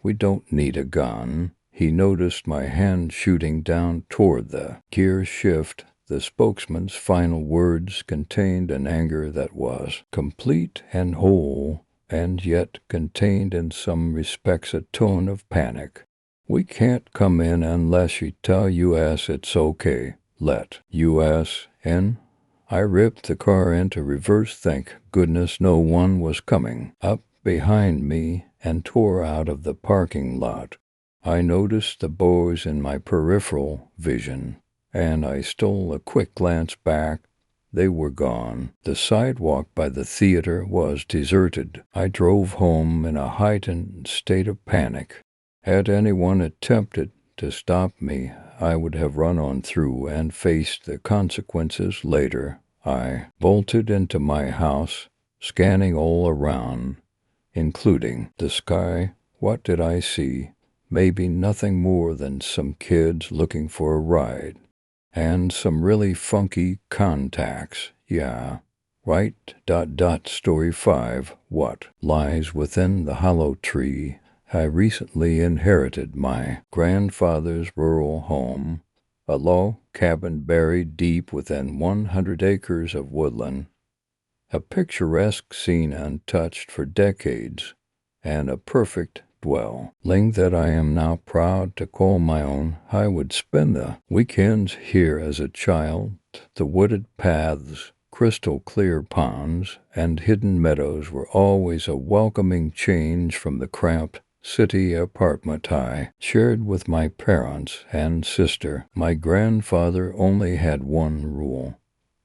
"We don't need a gun." He noticed my hand shooting down toward the gear shift. The spokesman's final words contained an anger that was complete and whole, and yet contained in some respects a tone of panic. "We can't come in unless you tell us it's okay. Let us in." I ripped the car into reverse, thank goodness no one was coming up behind me, and tore out of the parking lot. I noticed the boys in my peripheral vision, and I stole a quick glance back. They were gone. The sidewalk by the theater was deserted. I drove home in a heightened state of panic. Had anyone attempted to stop me, I would have run on through and faced the consequences later. I bolted into my house, scanning all around, including the sky. What did I see? Maybe nothing more than some kids looking for a ride. And some really funky contacts. Yeah, right. Story 5. What lies within the hollow tree? I recently inherited my grandfather's rural home, a log cabin buried deep within 100 acres of woodland, a picturesque scene untouched for decades, and a perfect dwelling that I am now proud to call my own. I would spend the weekends here as a child. The wooded paths, crystal clear ponds, and hidden meadows were always a welcoming change from the cramped city apartment I shared with my parents and sister. My grandfather only had one rule: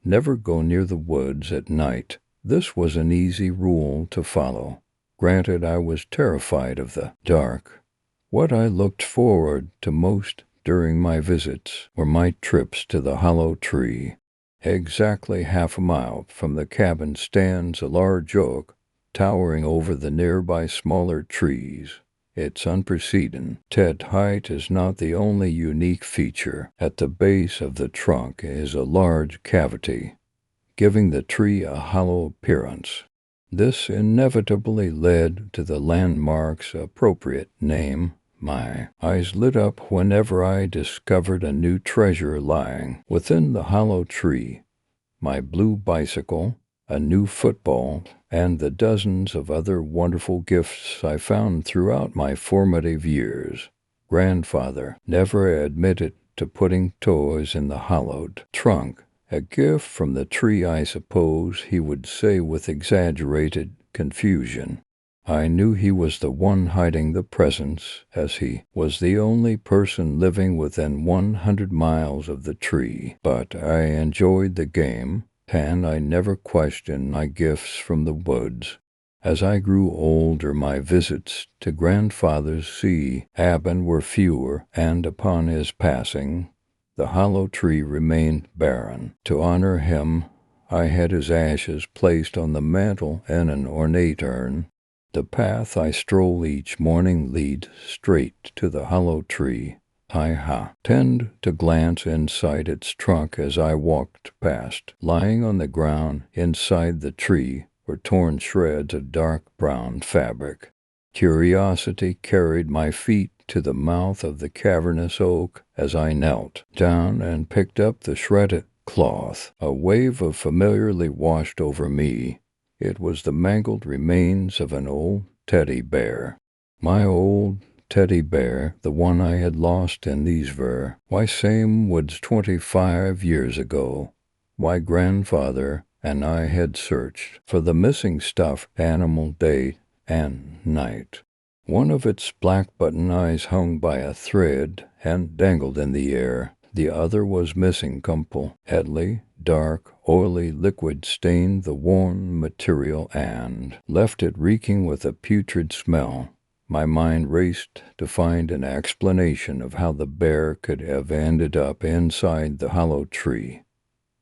never go near the woods at night. This was an easy rule to follow. Granted, I was terrified of the dark. What I looked forward to most during my visits were my trips to the hollow tree. Exactly half a mile from the cabin stands a large oak, towering over the nearby smaller trees. Its unprecedented height is not the only unique feature. At the base of the trunk is a large cavity, giving the tree a hollow appearance. This inevitably led to the landmark's appropriate name, My eyes lit up whenever I discovered a new treasure lying within the hollow tree. My blue bicycle, a new football, and the dozens of other wonderful gifts I found throughout my formative years. Grandfather never admitted to putting toys in the hollowed trunk, a gift from the tree, I suppose he would say with exaggerated confusion. I knew he was the one hiding the presents, as he was the only person living within 100 miles of the tree. But I enjoyed the game, and I never questioned my gifts from the woods. As I grew older, my visits to Grandfather's cabin were fewer, and upon his passing, the hollow tree remained barren. To honor him, I had his ashes placed on the mantel in an ornate urn. The path I stroll each morning leads straight to the hollow tree. I tend to glance inside its trunk as I walked past. Lying on the ground inside the tree were torn shreds of dark brown fabric. Curiosity carried my feet to the mouth of the cavernous oak as I knelt down and picked up the shredded cloth. A wave of familiarity washed over me. It was the mangled remains of an old teddy bear. My old teddy bear, the one I had lost in these why same woods 25 years ago. Why Grandfather and I had searched for the missing stuffed animal day and night. One of its black button eyes hung by a thread and dangled in the air. The other was missing completely. Dark, oily liquid stained the worn material and left it reeking with a putrid smell. My mind raced to find an explanation of how the bear could have ended up inside the hollow tree.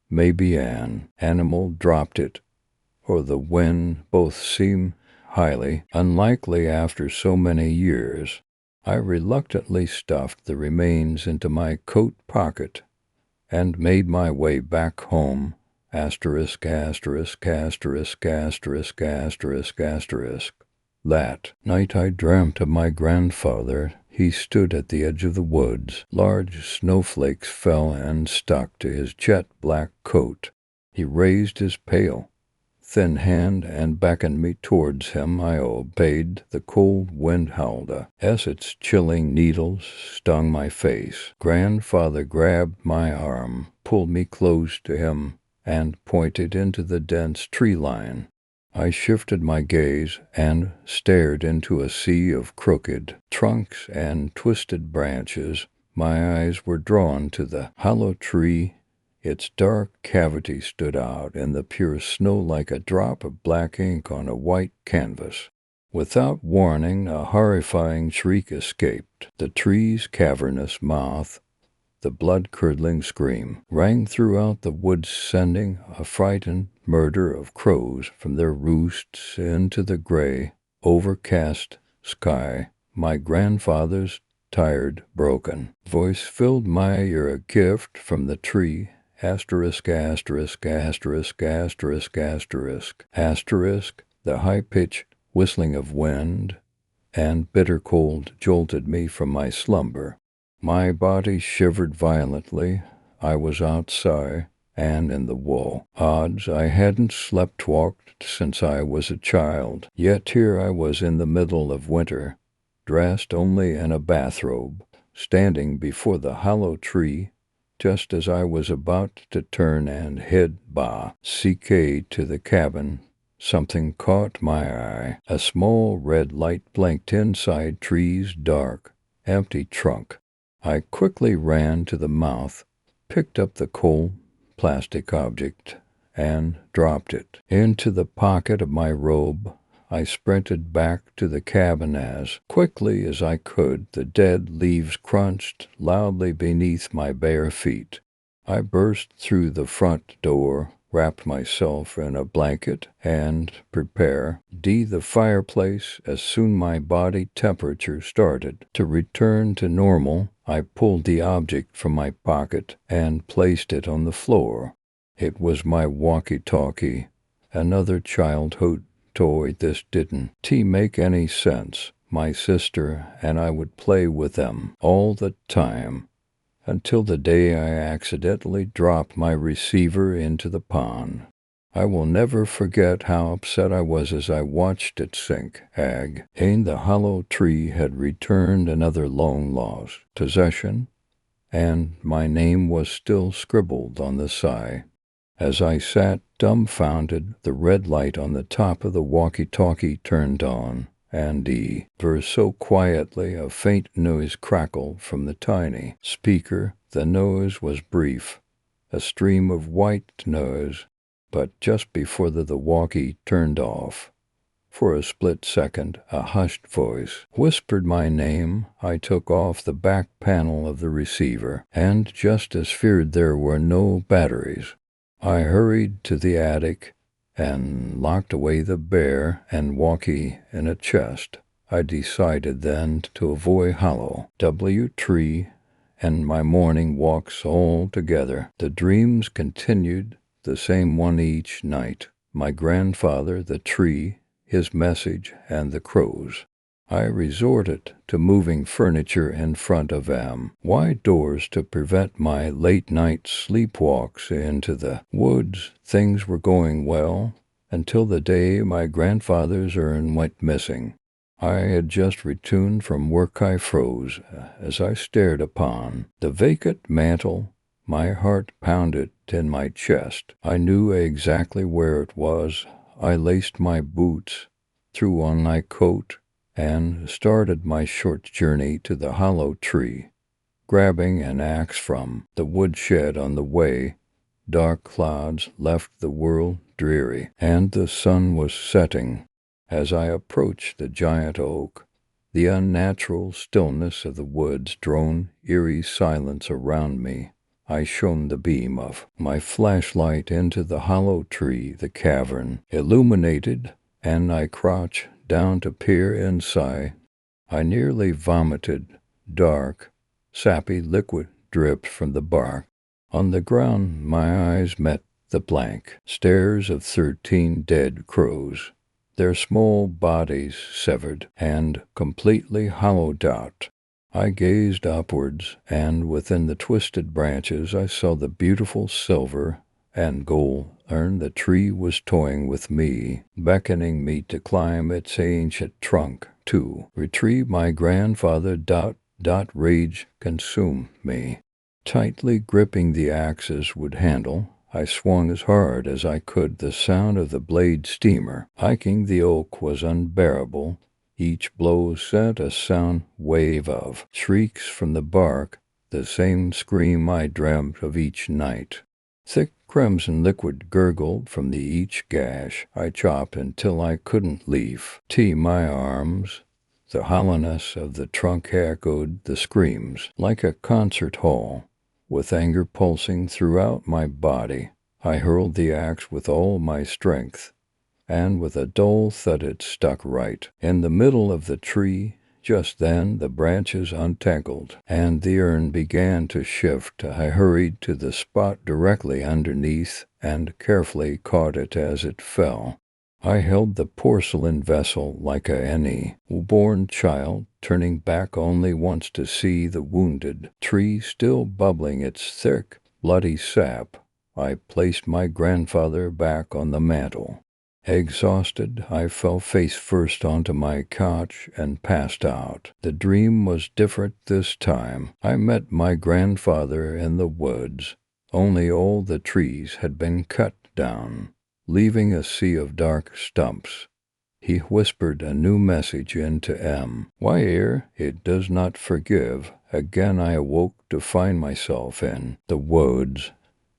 Maybe an animal dropped it, or the wind. Both seemed highly unlikely after so many years. I reluctantly stuffed the remains into my coat pocket and made my way back home. Asterisk, asterisk, asterisk, asterisk, asterisk, asterisk. That night I dreamt of my grandfather. He stood at the edge of the woods. Large snowflakes fell and stuck to his jet-black coat. He raised his pale, thin hand and beckoned me towards him. I obeyed. The cold wind howled as its chilling needles stung my face. Grandfather grabbed my arm, pulled me close to him, and pointed into the dense tree line. I shifted my gaze and stared into a sea of crooked trunks and twisted branches. My eyes were drawn to the hollow tree. Its dark cavity stood out in the pure snow like a drop of black ink on a white canvas. Without warning, a horrifying shriek escaped. The tree's cavernous mouth, the blood-curdling scream, rang throughout the woods, sending a frightened murder of crows from their roosts into the gray, overcast sky. My grandfather's tired, broken voice filled my ear, a gift from the tree. Asterisk, asterisk, asterisk, asterisk, asterisk, asterisk. The high-pitched whistling of wind and bitter cold jolted me from my slumber. My body shivered violently. I was outside and in the wool. Odds I hadn't walked since I was a child. Yet here I was in the middle of winter, dressed only in a bathrobe, standing before the hollow tree. Just as I was about to turn and head to the cabin, something caught my eye. A small red light blinked inside tree's dark, empty trunk. I quickly ran to the mouth, picked up the cold plastic object, and dropped it into the pocket of my robe. I sprinted back to the cabin as quickly as I could. The dead leaves crunched loudly beneath my bare feet. I burst through the front door, wrapped myself in a blanket, and prepared the fireplace. As soon my body temperature started to return to normal, I pulled the object from my pocket and placed it on the floor. It was my walkie-talkie, another childhood toy. This didn't make any sense. my sister, and I would play with them all the time, until the day I accidentally dropped my receiver into the pond. I will never forget how upset I was as I watched it sink. And the hollow tree had returned another long-lost possession, and my name was still scribbled on the side. As I sat dumbfounded, the red light on the top of the walkie-talkie turned on, and for so quietly a faint noise crackled from the tiny speaker. The noise was brief, a stream of white noise, but just before the walkie turned off, for a split second, a hushed voice whispered my name. I took off the back panel of the receiver, and just as feared there were no batteries, I hurried to the attic and locked away the bear and walkie in a chest. I decided then to avoid Hollow W Tree and my morning walks altogether. The dreams continued, the same one each night. My grandfather, the tree, his message, and the crows. I resorted to moving furniture in front of wide doors to prevent my late-night sleepwalks into the woods. Things were going well until the day my grandfather's urn went missing. I had just returned from work. I froze as I stared upon the vacant mantel. My heart pounded in my chest. I knew exactly where it was. I laced my boots, threw on my coat, and started my short journey to the hollow tree. Grabbing an axe from the woodshed on the way, dark clouds left the world dreary, and the sun was setting. As I approached the giant oak, the unnatural stillness of the woods droned eerie silence around me. I shone the beam of my flashlight into the hollow tree, the cavern illuminated, and I crouched down to peer inside. I nearly vomited. Dark, sappy liquid dripped from the bark. On the ground my eyes met the blank stares of 13 dead crows, their small bodies severed and completely hollowed out. I gazed upwards, and within the twisted branches I saw the beautiful silver and gold urn. The tree was toying with me, beckoning me to climb its ancient trunk, to retrieve my grandfather. Rage consumed me. Tightly gripping the axe's wood handle, I swung as hard as I could. The sound of the blade steamer hiking the oak was unbearable. Each blow sent a sound wave of shrieks from the bark, the same scream I dreamt of each night. Thick crimson liquid gurgled from each gash I chopped until I couldn't leave my arms. The hollowness of the trunk echoed the screams like a concert hall. With anger pulsing throughout my body, I hurled the axe with all my strength, and with a dull thud it stuck right in the middle of the tree. Just then the branches untangled, and the urn began to shift. I hurried to the spot directly underneath and carefully caught it as it fell. I held the porcelain vessel like any newborn child, turning back only once to see the wounded tree still bubbling its thick, bloody sap. I placed my grandfather back on the mantel. Exhausted, I fell face first onto my couch and passed out. The dream was different this time. I met my grandfather in the woods, only all the trees had been cut down, leaving a sea of dark stumps. He whispered a new message into my ear. It does not forgive. Again I awoke to find myself in the woods,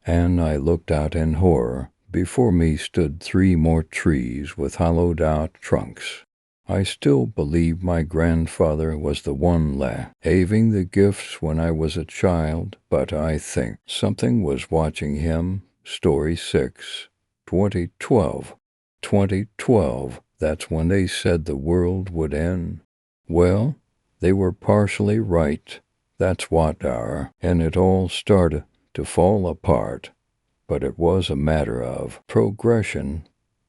and I looked out in horror. Before me stood 3 more trees with hollowed-out trunks. I still believe my grandfather was the one having the gifts when I was a child, but I think something was watching him. Story 6. 2012. 2012, that's when they said the world would end. Well, they were partially right. That's what and it all started to fall apart. But it was a matter of progression.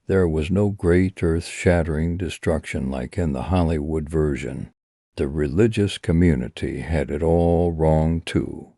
There was no great earth-shattering destruction like in the Hollywood version. The religious community had it all wrong too.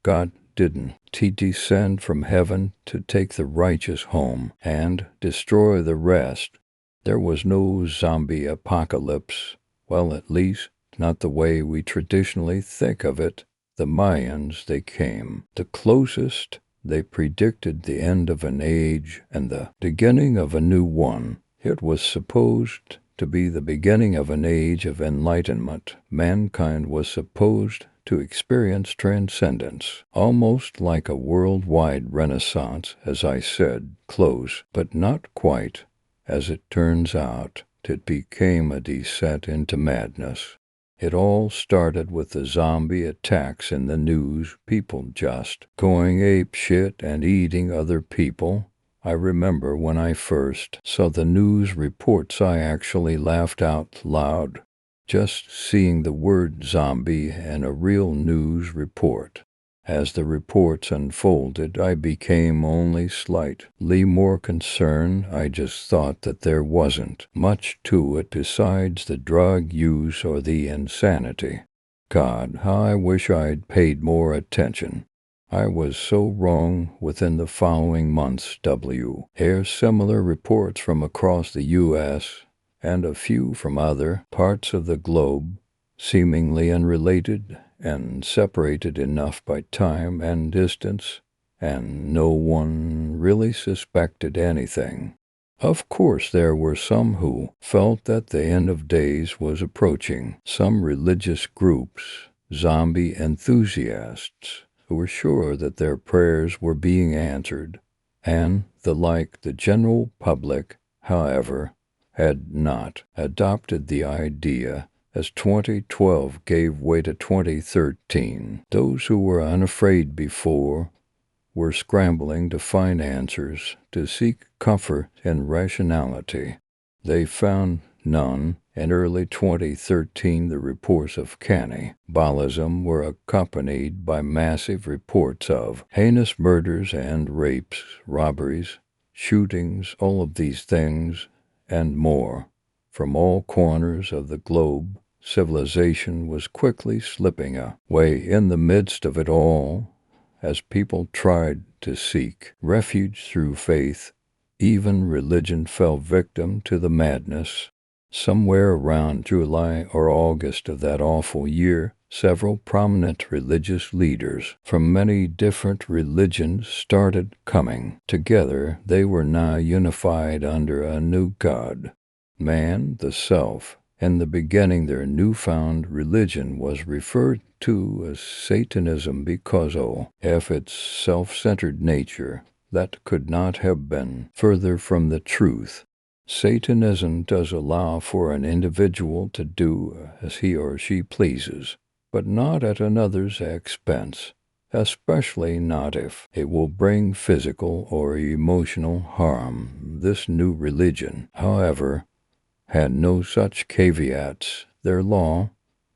God didn't descend from heaven to take the righteous home and destroy the rest. There was no zombie apocalypse, well, at least not the way we traditionally think of it. The Mayans, they came the closest. They predicted the end of an age and the beginning of a new one. It was supposed to be the beginning of an age of enlightenment. Mankind was supposed to experience transcendence, almost like a worldwide renaissance, as I said, close, but not quite. As it turns out, it became a descent into madness. It all started with the zombie attacks in the news, people just going apeshit and eating other people. I remember when I first saw the news reports, I actually laughed out loud, just seeing the word zombie in a real news report. As the reports unfolded, I became only slightly more concerned. I just thought that there wasn't much to it besides the drug use or the insanity. God, how I wish I'd paid more attention. I was so wrong. Within the following months, similar reports from across the U.S. and a few from other parts of the globe, seemingly unrelated and separated enough by time and distance, and no one really suspected anything. Of course, there were some who felt that the end of days was approaching, some religious groups, zombie enthusiasts, who were sure that their prayers were being answered, and the general public, however, had not adopted the idea. As 2012 gave way to 2013, those who were unafraid before were scrambling to find answers, to seek comfort in rationality. They found none. In early 2013, the reports of cannibalism were accompanied by massive reports of heinous murders and rapes, robberies, shootings, all of these things and more. From all corners of the globe, civilization was quickly slipping away. In the midst of it all, as people tried to seek refuge through faith, even religion fell victim to the madness. Somewhere around July or August of that awful year, several prominent religious leaders from many different religions started coming together. They were now unified under a new God, man, the self. In the beginning, their newfound religion was referred to as Satanism because of its self-centered nature. That could not have been further from the truth. Satanism does allow for an individual to do as he or she pleases, but not at another's expense, especially not if it will bring physical or emotional harm. This new religion, however, had no such caveats. Their law,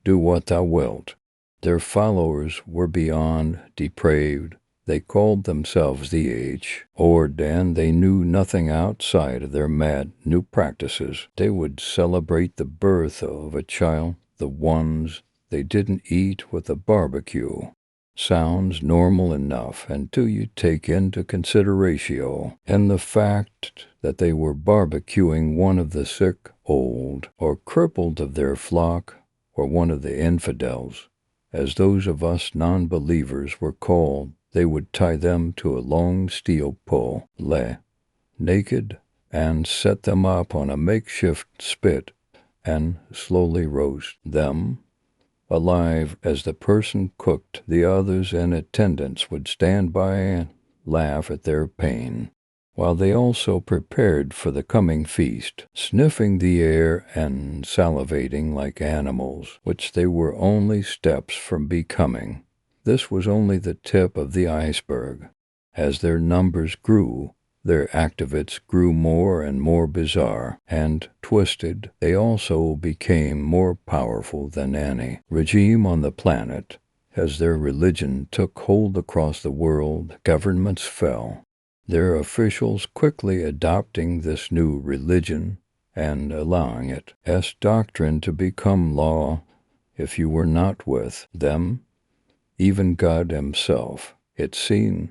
do what thou wilt. Their followers were beyond depraved. They called themselves the H-Ord, and they knew nothing outside of their mad new practices. They would celebrate the birth of a child, the ones they didn't eat, with a barbecue. Sounds normal enough until you take into consideration and the fact that they were barbecuing one of the sick, old, or crippled of their flock, or one of the infidels, as those of us non-believers were called. They would tie them to a long steel pole, naked, and set them up on a makeshift spit, and slowly roast them alive. As the person cooked, the others in attendance would stand by and laugh at their pain, while they also prepared for the coming feast, sniffing the air and salivating like animals, which they were only steps from becoming. This was only the tip of the iceberg. As their numbers grew, their activities grew more and more bizarre and twisted. They also became more powerful than any regime on the planet. As their religion took hold across the world, governments fell. their officials quickly adopting this new religion and allowing its doctrine to become law if you were not with them. Even God himself, it seemed,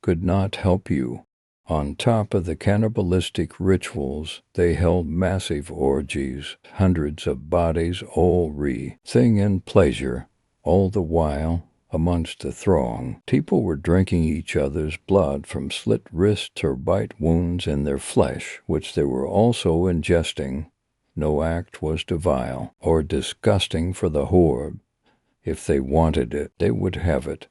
could not help you. On top of the cannibalistic rituals, they held massive orgies, hundreds of bodies, all thing in pleasure, all the while, amongst the throng. People were drinking each other's blood from slit wrists or bite wounds in their flesh, which they were also ingesting. No act was too vile or disgusting for the horde. If they wanted it, they would have it.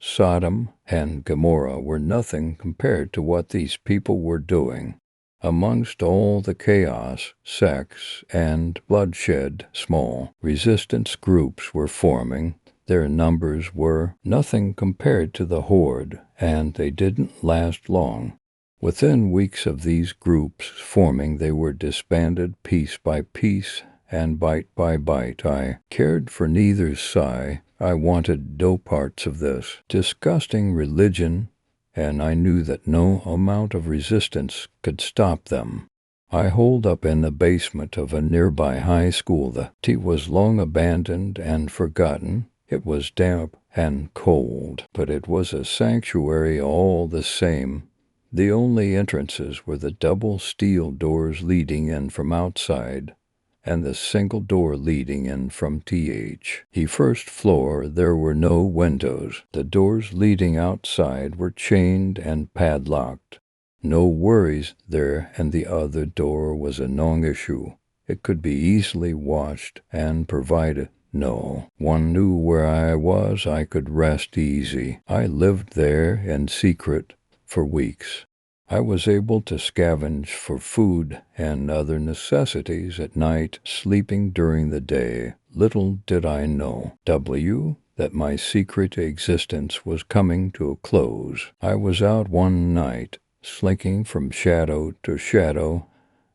Sodom and Gomorrah were nothing compared to what these people were doing. Amongst all the chaos, sex, and bloodshed, small resistance groups were forming. Their numbers were nothing compared to the horde, and they didn't last long. Within weeks of these groups forming, they were disbanded piece by piece and bite by bite. I cared for neither side. I wanted no parts of this disgusting religion, and I knew that no amount of resistance could stop them. I holed up in the basement of a nearby high school. The tea was long abandoned and forgotten. It was damp and cold, but it was a sanctuary all the same. The only entrances were the double steel doors leading in from outside, and the single door leading in from the first floor. There were no windows. The doors leading outside were chained and padlocked. No worries there, and the other door was a non-issue. It could be easily watched and provided no one knew where I was. I could rest easy. I lived there in secret for weeks. I was able to scavenge for food and other necessities at night, sleeping during the day. Little did I know, that my secret existence was coming to a close. I was out one night, slinking from shadow to shadow,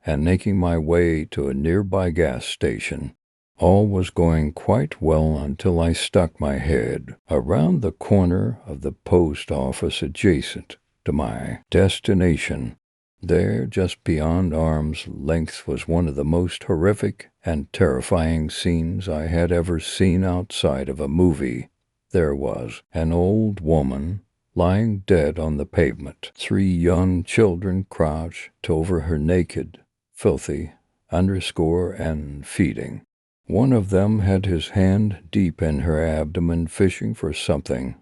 and making my way to a nearby gas station. All was going quite well until I stuck my head around the corner of the post office adjacent to my destination. There, just beyond arm's length, was one of the most horrific and terrifying scenes I had ever seen outside of a movie. There was an old woman lying dead on the pavement. 3 young children crouched over her naked, filthy, and feeding. One of them had his hand deep in her abdomen fishing for something.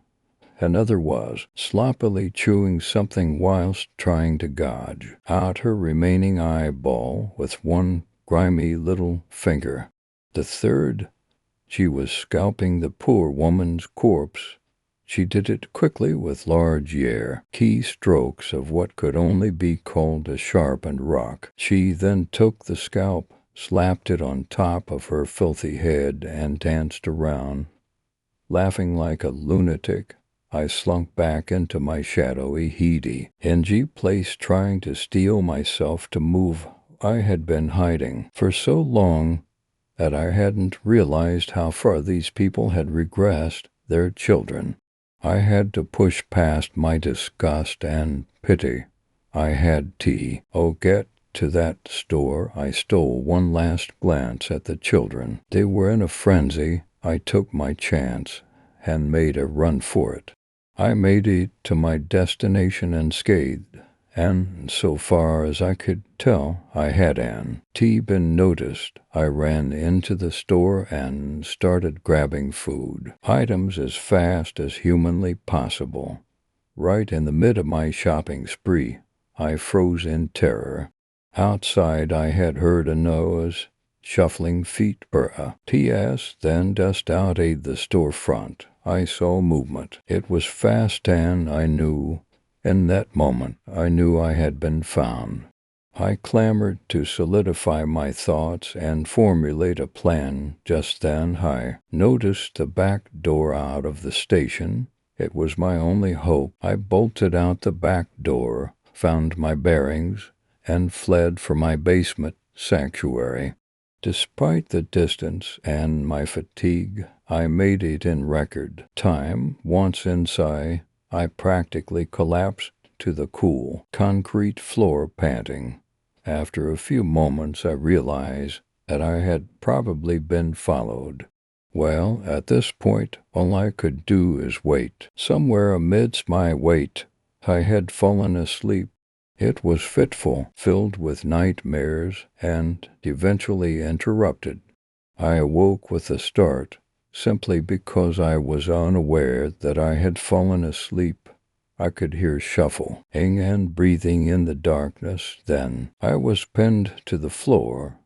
Another was sloppily chewing something whilst trying to gouge out her remaining eyeball with one grimy little finger. The third, she was scalping the poor woman's corpse. She did it quickly with large key strokes of what could only be called a sharpened rock. She then took the scalp, slapped it on top of her filthy head, and danced around. Laughing like a lunatic, I slunk back into my shadowy, dingy place, trying to steel myself to move. I had been hiding for so long that I hadn't realized how far these people had regressed their children. I had to push past my disgust and pity. I had get to that store. I stole one last glance at the children. They were in a frenzy. I took my chance and made a run for it. I made it to my destination unscathed, and so far as I could tell, I hadn't been noticed. I ran into the store and started grabbing food items as fast as humanly possible. Right in the mid of my shopping spree, I froze in terror. Outside, I had heard a nose, shuffling feet then just out of the storefront. I saw movement. It was fast, and I knew, in that moment, I knew I had been found. I clamored to solidify my thoughts and formulate a plan. Just then I noticed the back door out of the station. It was my only hope. I bolted out the back door, found my bearings, and fled for my basement sanctuary. Despite the distance and my fatigue, I made it in record time. Once inside, I practically collapsed to the cool, concrete floor panting. After a few moments I realized that I had probably been followed. Well, at this point, all I could do is wait. Somewhere amidst my wait, I had fallen asleep. It was fitful, filled with nightmares, and eventually interrupted. I awoke with a start, simply because I was unaware that I had fallen asleep. I could hear shuffling and breathing in the darkness. Then I was pinned to the floor,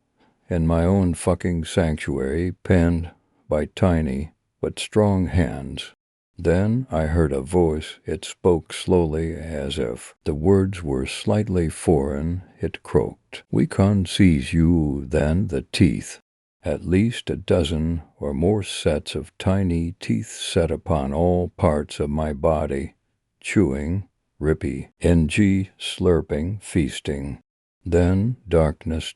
in my own fucking sanctuary, pinned by tiny but strong hands. Then I heard a voice. It spoke slowly, as if the words were slightly foreign. It croaked. "We can't seize you." Then the teeth. At least a dozen or more sets of tiny teeth set upon all parts of my body, chewing, rippy, slurping, feasting. Then darkness.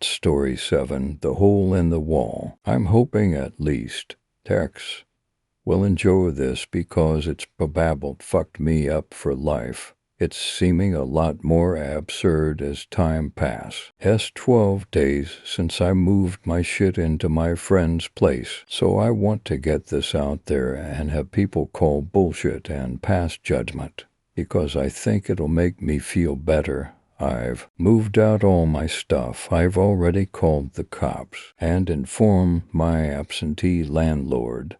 Story 7. The hole in the wall. I'm hoping at least Tex will enjoy this because it's probably fucked me up for life. It's seeming a lot more absurd as time passes. It's 12 days since I moved my shit into my friend's place, so I want to get this out there and have people call bullshit and pass judgment, because I think it'll make me feel better. I've moved out all my stuff. I've already called the cops and informed my absentee landlord.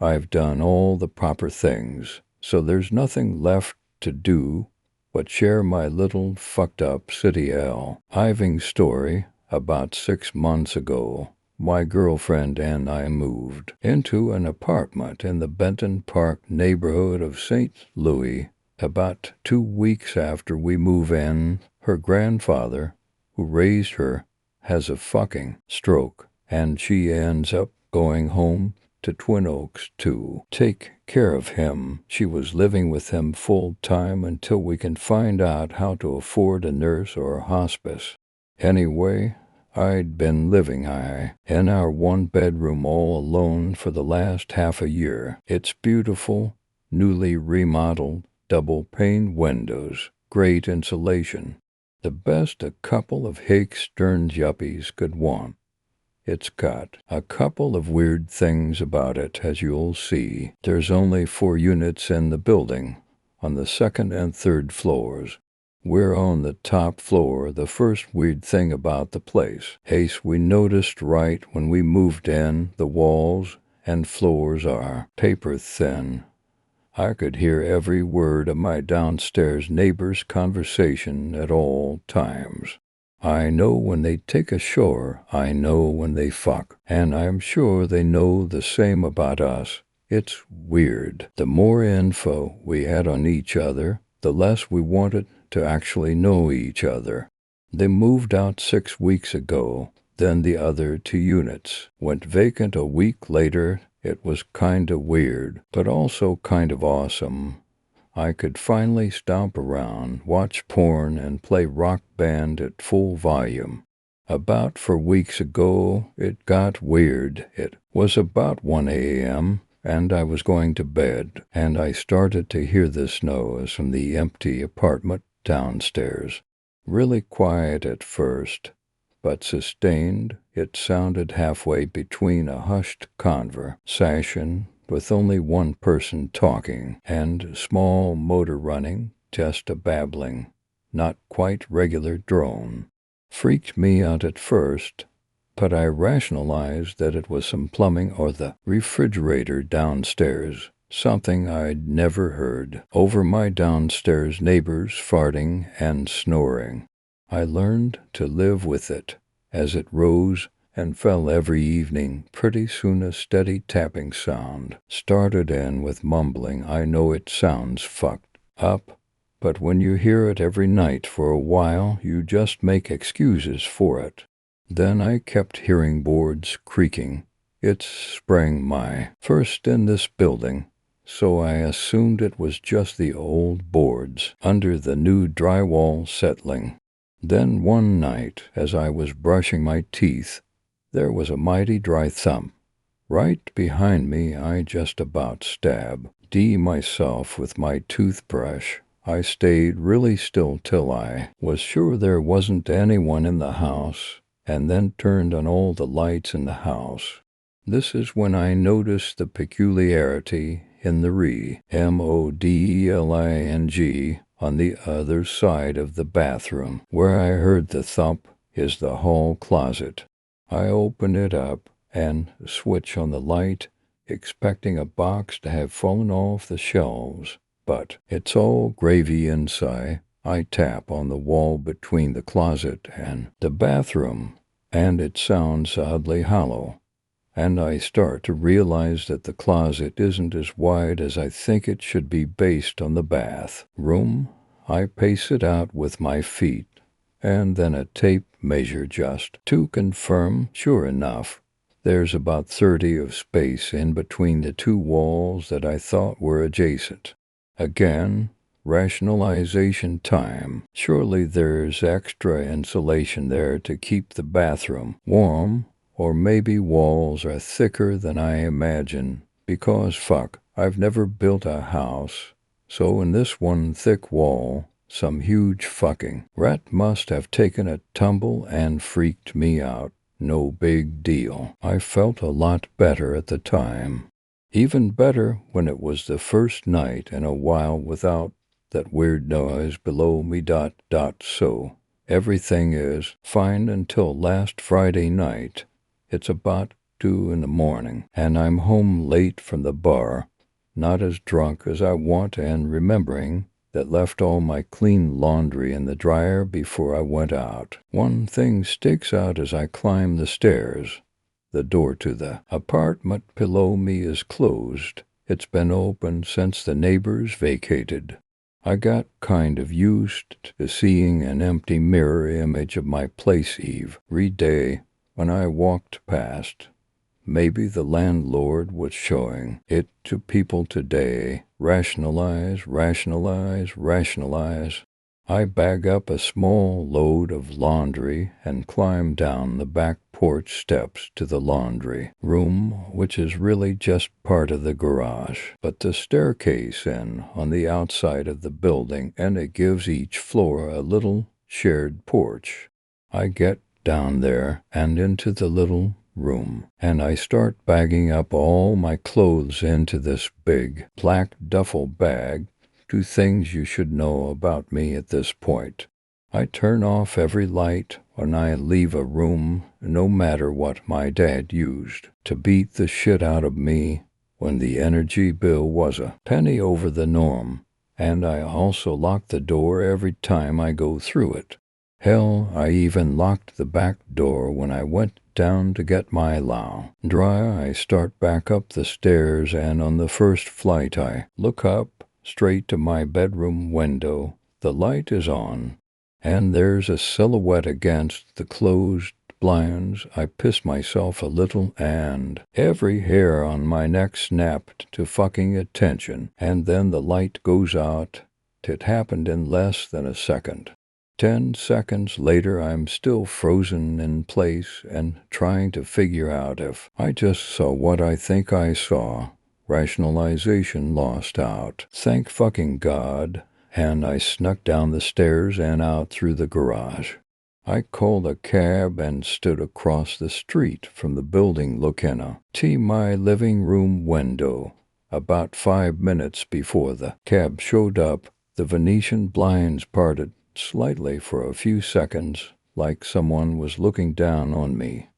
I've done all the proper things, so there's nothing left to do but share my little fucked up city living story. About 6 months ago, my girlfriend and I moved into an apartment in the Benton Park neighborhood of St. Louis. About 2 weeks after we move in, her grandfather, who raised her, has a fucking stroke, and she ends up going home to Twin Oaks to take care of him. She was living with him full time until we can find out how to afford a nurse or a hospice. Anyway, I'd been living in our one-bedroom all alone for the last half a year. It's beautiful, newly remodeled, double-pane windows, great insulation, the best a couple of Hake-Stearns yuppies could want. It's got a couple of weird things about it, as you'll see. There's only 4 units in the building, on the 2nd and 3rd floors. We're on the top floor. The first weird thing about the place, we noticed right when we moved in, the walls and floors are paper thin. I could hear every word of my downstairs neighbor's conversation at all times. I know when they take a shower, I know when they fuck, and I'm sure they know the same about us. It's weird. The more info we had on each other, the less we wanted to actually know each other. They moved out 6 weeks ago, then the other 2 units went vacant a week later. It was kinda weird, but also kind of awesome. I could finally stomp around, watch porn, and play Rock Band at full volume. About 4 weeks ago, it got weird. It was about 1 a.m., and I was going to bed, and I started to hear this noise from the empty apartment downstairs. Really quiet at first, but sustained. It sounded halfway between a hushed conversation with only one person talking, and small motor running, just a babbling, not quite regular drone. Freaked me out at first, but I rationalized that it was some plumbing or the refrigerator downstairs, something I'd never heard over my downstairs neighbors farting and snoring. I learned to live with it as it rose and fell every evening. Pretty soon a steady tapping sound started in with mumbling. I know it sounds fucked up, but when you hear it every night for a while, you just make excuses for it. Then I kept hearing boards creaking. It sprang my first in this building, so I assumed it was just the old boards under the new drywall settling. Then one night, as I was brushing my teeth, there was a mighty dry thump. Right behind me, I just about stabbed myself with my toothbrush. I stayed really still till I was sure there wasn't anyone in the house, and then turned on all the lights in the house. This is when I noticed the peculiarity in the modling on the other side of the bathroom. Where I heard the thump is the hall closet. I opened it up and switch on the light, expecting a box to have fallen off the shelves, but it's all gravy inside. I tap on the wall between the closet and the bathroom, and it sounds oddly hollow, and I start to realize that the closet isn't as wide as I think it should be based on the bathroom. I pace it out with my feet, and then a tape measure just to confirm. Sure enough, there's about 30 of space in between the two walls that I thought were adjacent. Again, rationalization time. Surely there's extra insulation there to keep the bathroom warm, or maybe walls are thicker than I imagine, because fuck, I've never built a house, so in this one thick wall, some huge fucking rat must have taken a tumble and freaked me out. No big deal. I felt a lot better at the time. Even better when it was the first night in a while without that weird noise below me. So everything is fine until last Friday night. It's about 2 in the morning, and I'm home late from the bar, not as drunk as I want, and remembering that left all my clean laundry in the dryer before I went out. One thing sticks out as I climb the stairs. The door to the apartment below me is closed. It's been open since the neighbors vacated. I got kind of used to seeing an empty mirror image of my place every day when I walked past. Maybe the landlord was showing it to people today. Rationalize. I bag up a small load of laundry and climb down the back porch steps to the laundry room, which is really just part of the garage, but the staircase in on the outside of the building, and it gives each floor a little shared porch. I get down there and into the little room, and I start bagging up all my clothes into this big black duffel bag. 2 things you should know about me at this point. I turn off every light when I leave a room, no matter what my dad used to beat the shit out of me when the energy bill was a penny over the norm, and I also lock the door every time I go through it. Hell, I even locked the back door when I went down to get my laundry. I start back up the stairs, and on the first flight I look up straight to my bedroom window. The light is on, and there's a silhouette against the closed blinds. I piss myself a little, and every hair on my neck snapped to fucking attention, and then the light goes out. It happened in less than a second. 10 seconds later, I'm still frozen in place and trying to figure out if I just saw what I think I saw. Rationalization lost out. Thank fucking God. And I snuck down the stairs and out through the garage. I called a cab and stood across the street from the building looking out my living room window. About 5 minutes before the cab showed up, the Venetian blinds parted slightly for a few seconds, like someone was looking down on me.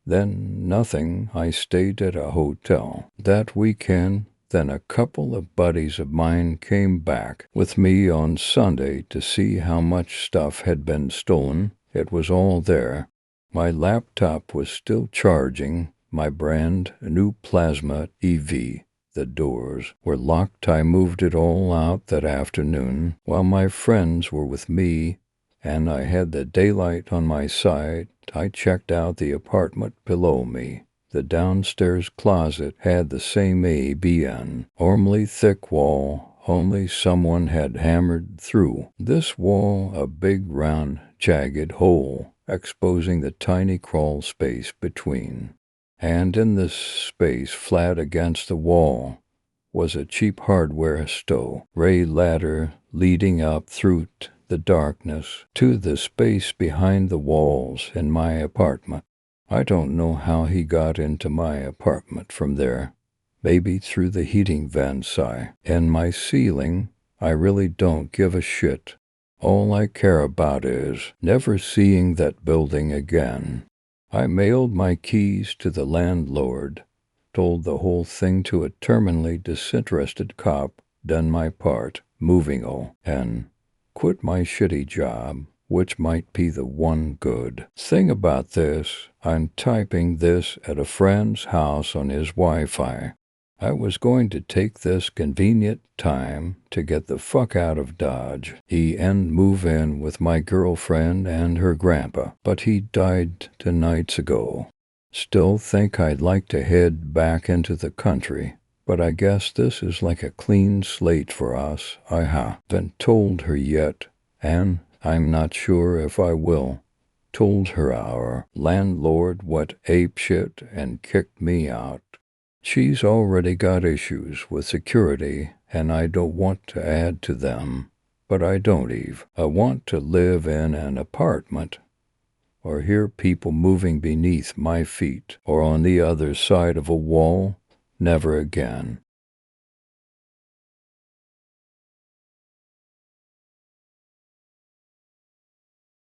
Then nothing. I stayed at a hotel that weekend. Then a couple of buddies of mine came back with me on Sunday to see how much stuff had been stolen. It was all there. My laptop was still charging, my brand new plasma EV. The doors were locked. I moved it all out that afternoon while my friends were with me, and I had the daylight on my side. I checked out the apartment below me. The downstairs closet had the same ABN, ormly thick wall, only someone had hammered through this wall a big round jagged hole, exposing the tiny crawl space between. And in this space, flat against the wall, was a cheap hardware store, Ray ladder leading up through the darkness to the space behind the walls in my apartment. I don't know how he got into my apartment from there. Maybe through the heating vents in my ceiling. I really don't give a shit. All I care about is never seeing that building again. I mailed my keys to the landlord, told the whole thing to a terminally disinterested cop, done my part, moving all, and quit my shitty job, which might be the one good thing about this. I'm typing this at a friend's house on his Wi-Fi. I was going to take this convenient time to get the fuck out of Dodge and move in with my girlfriend and her grandpa, but he died 2 nights ago. Still think I'd like to head back into the country, but I guess this is like a clean slate for us. I haven't told her yet, and I'm not sure if I will. Told her our landlord went apeshit and kicked me out. She's already got issues with security, and I don't want to add to them. But I don't I want to live in an apartment or hear people moving beneath my feet or on the other side of a wall. Never again.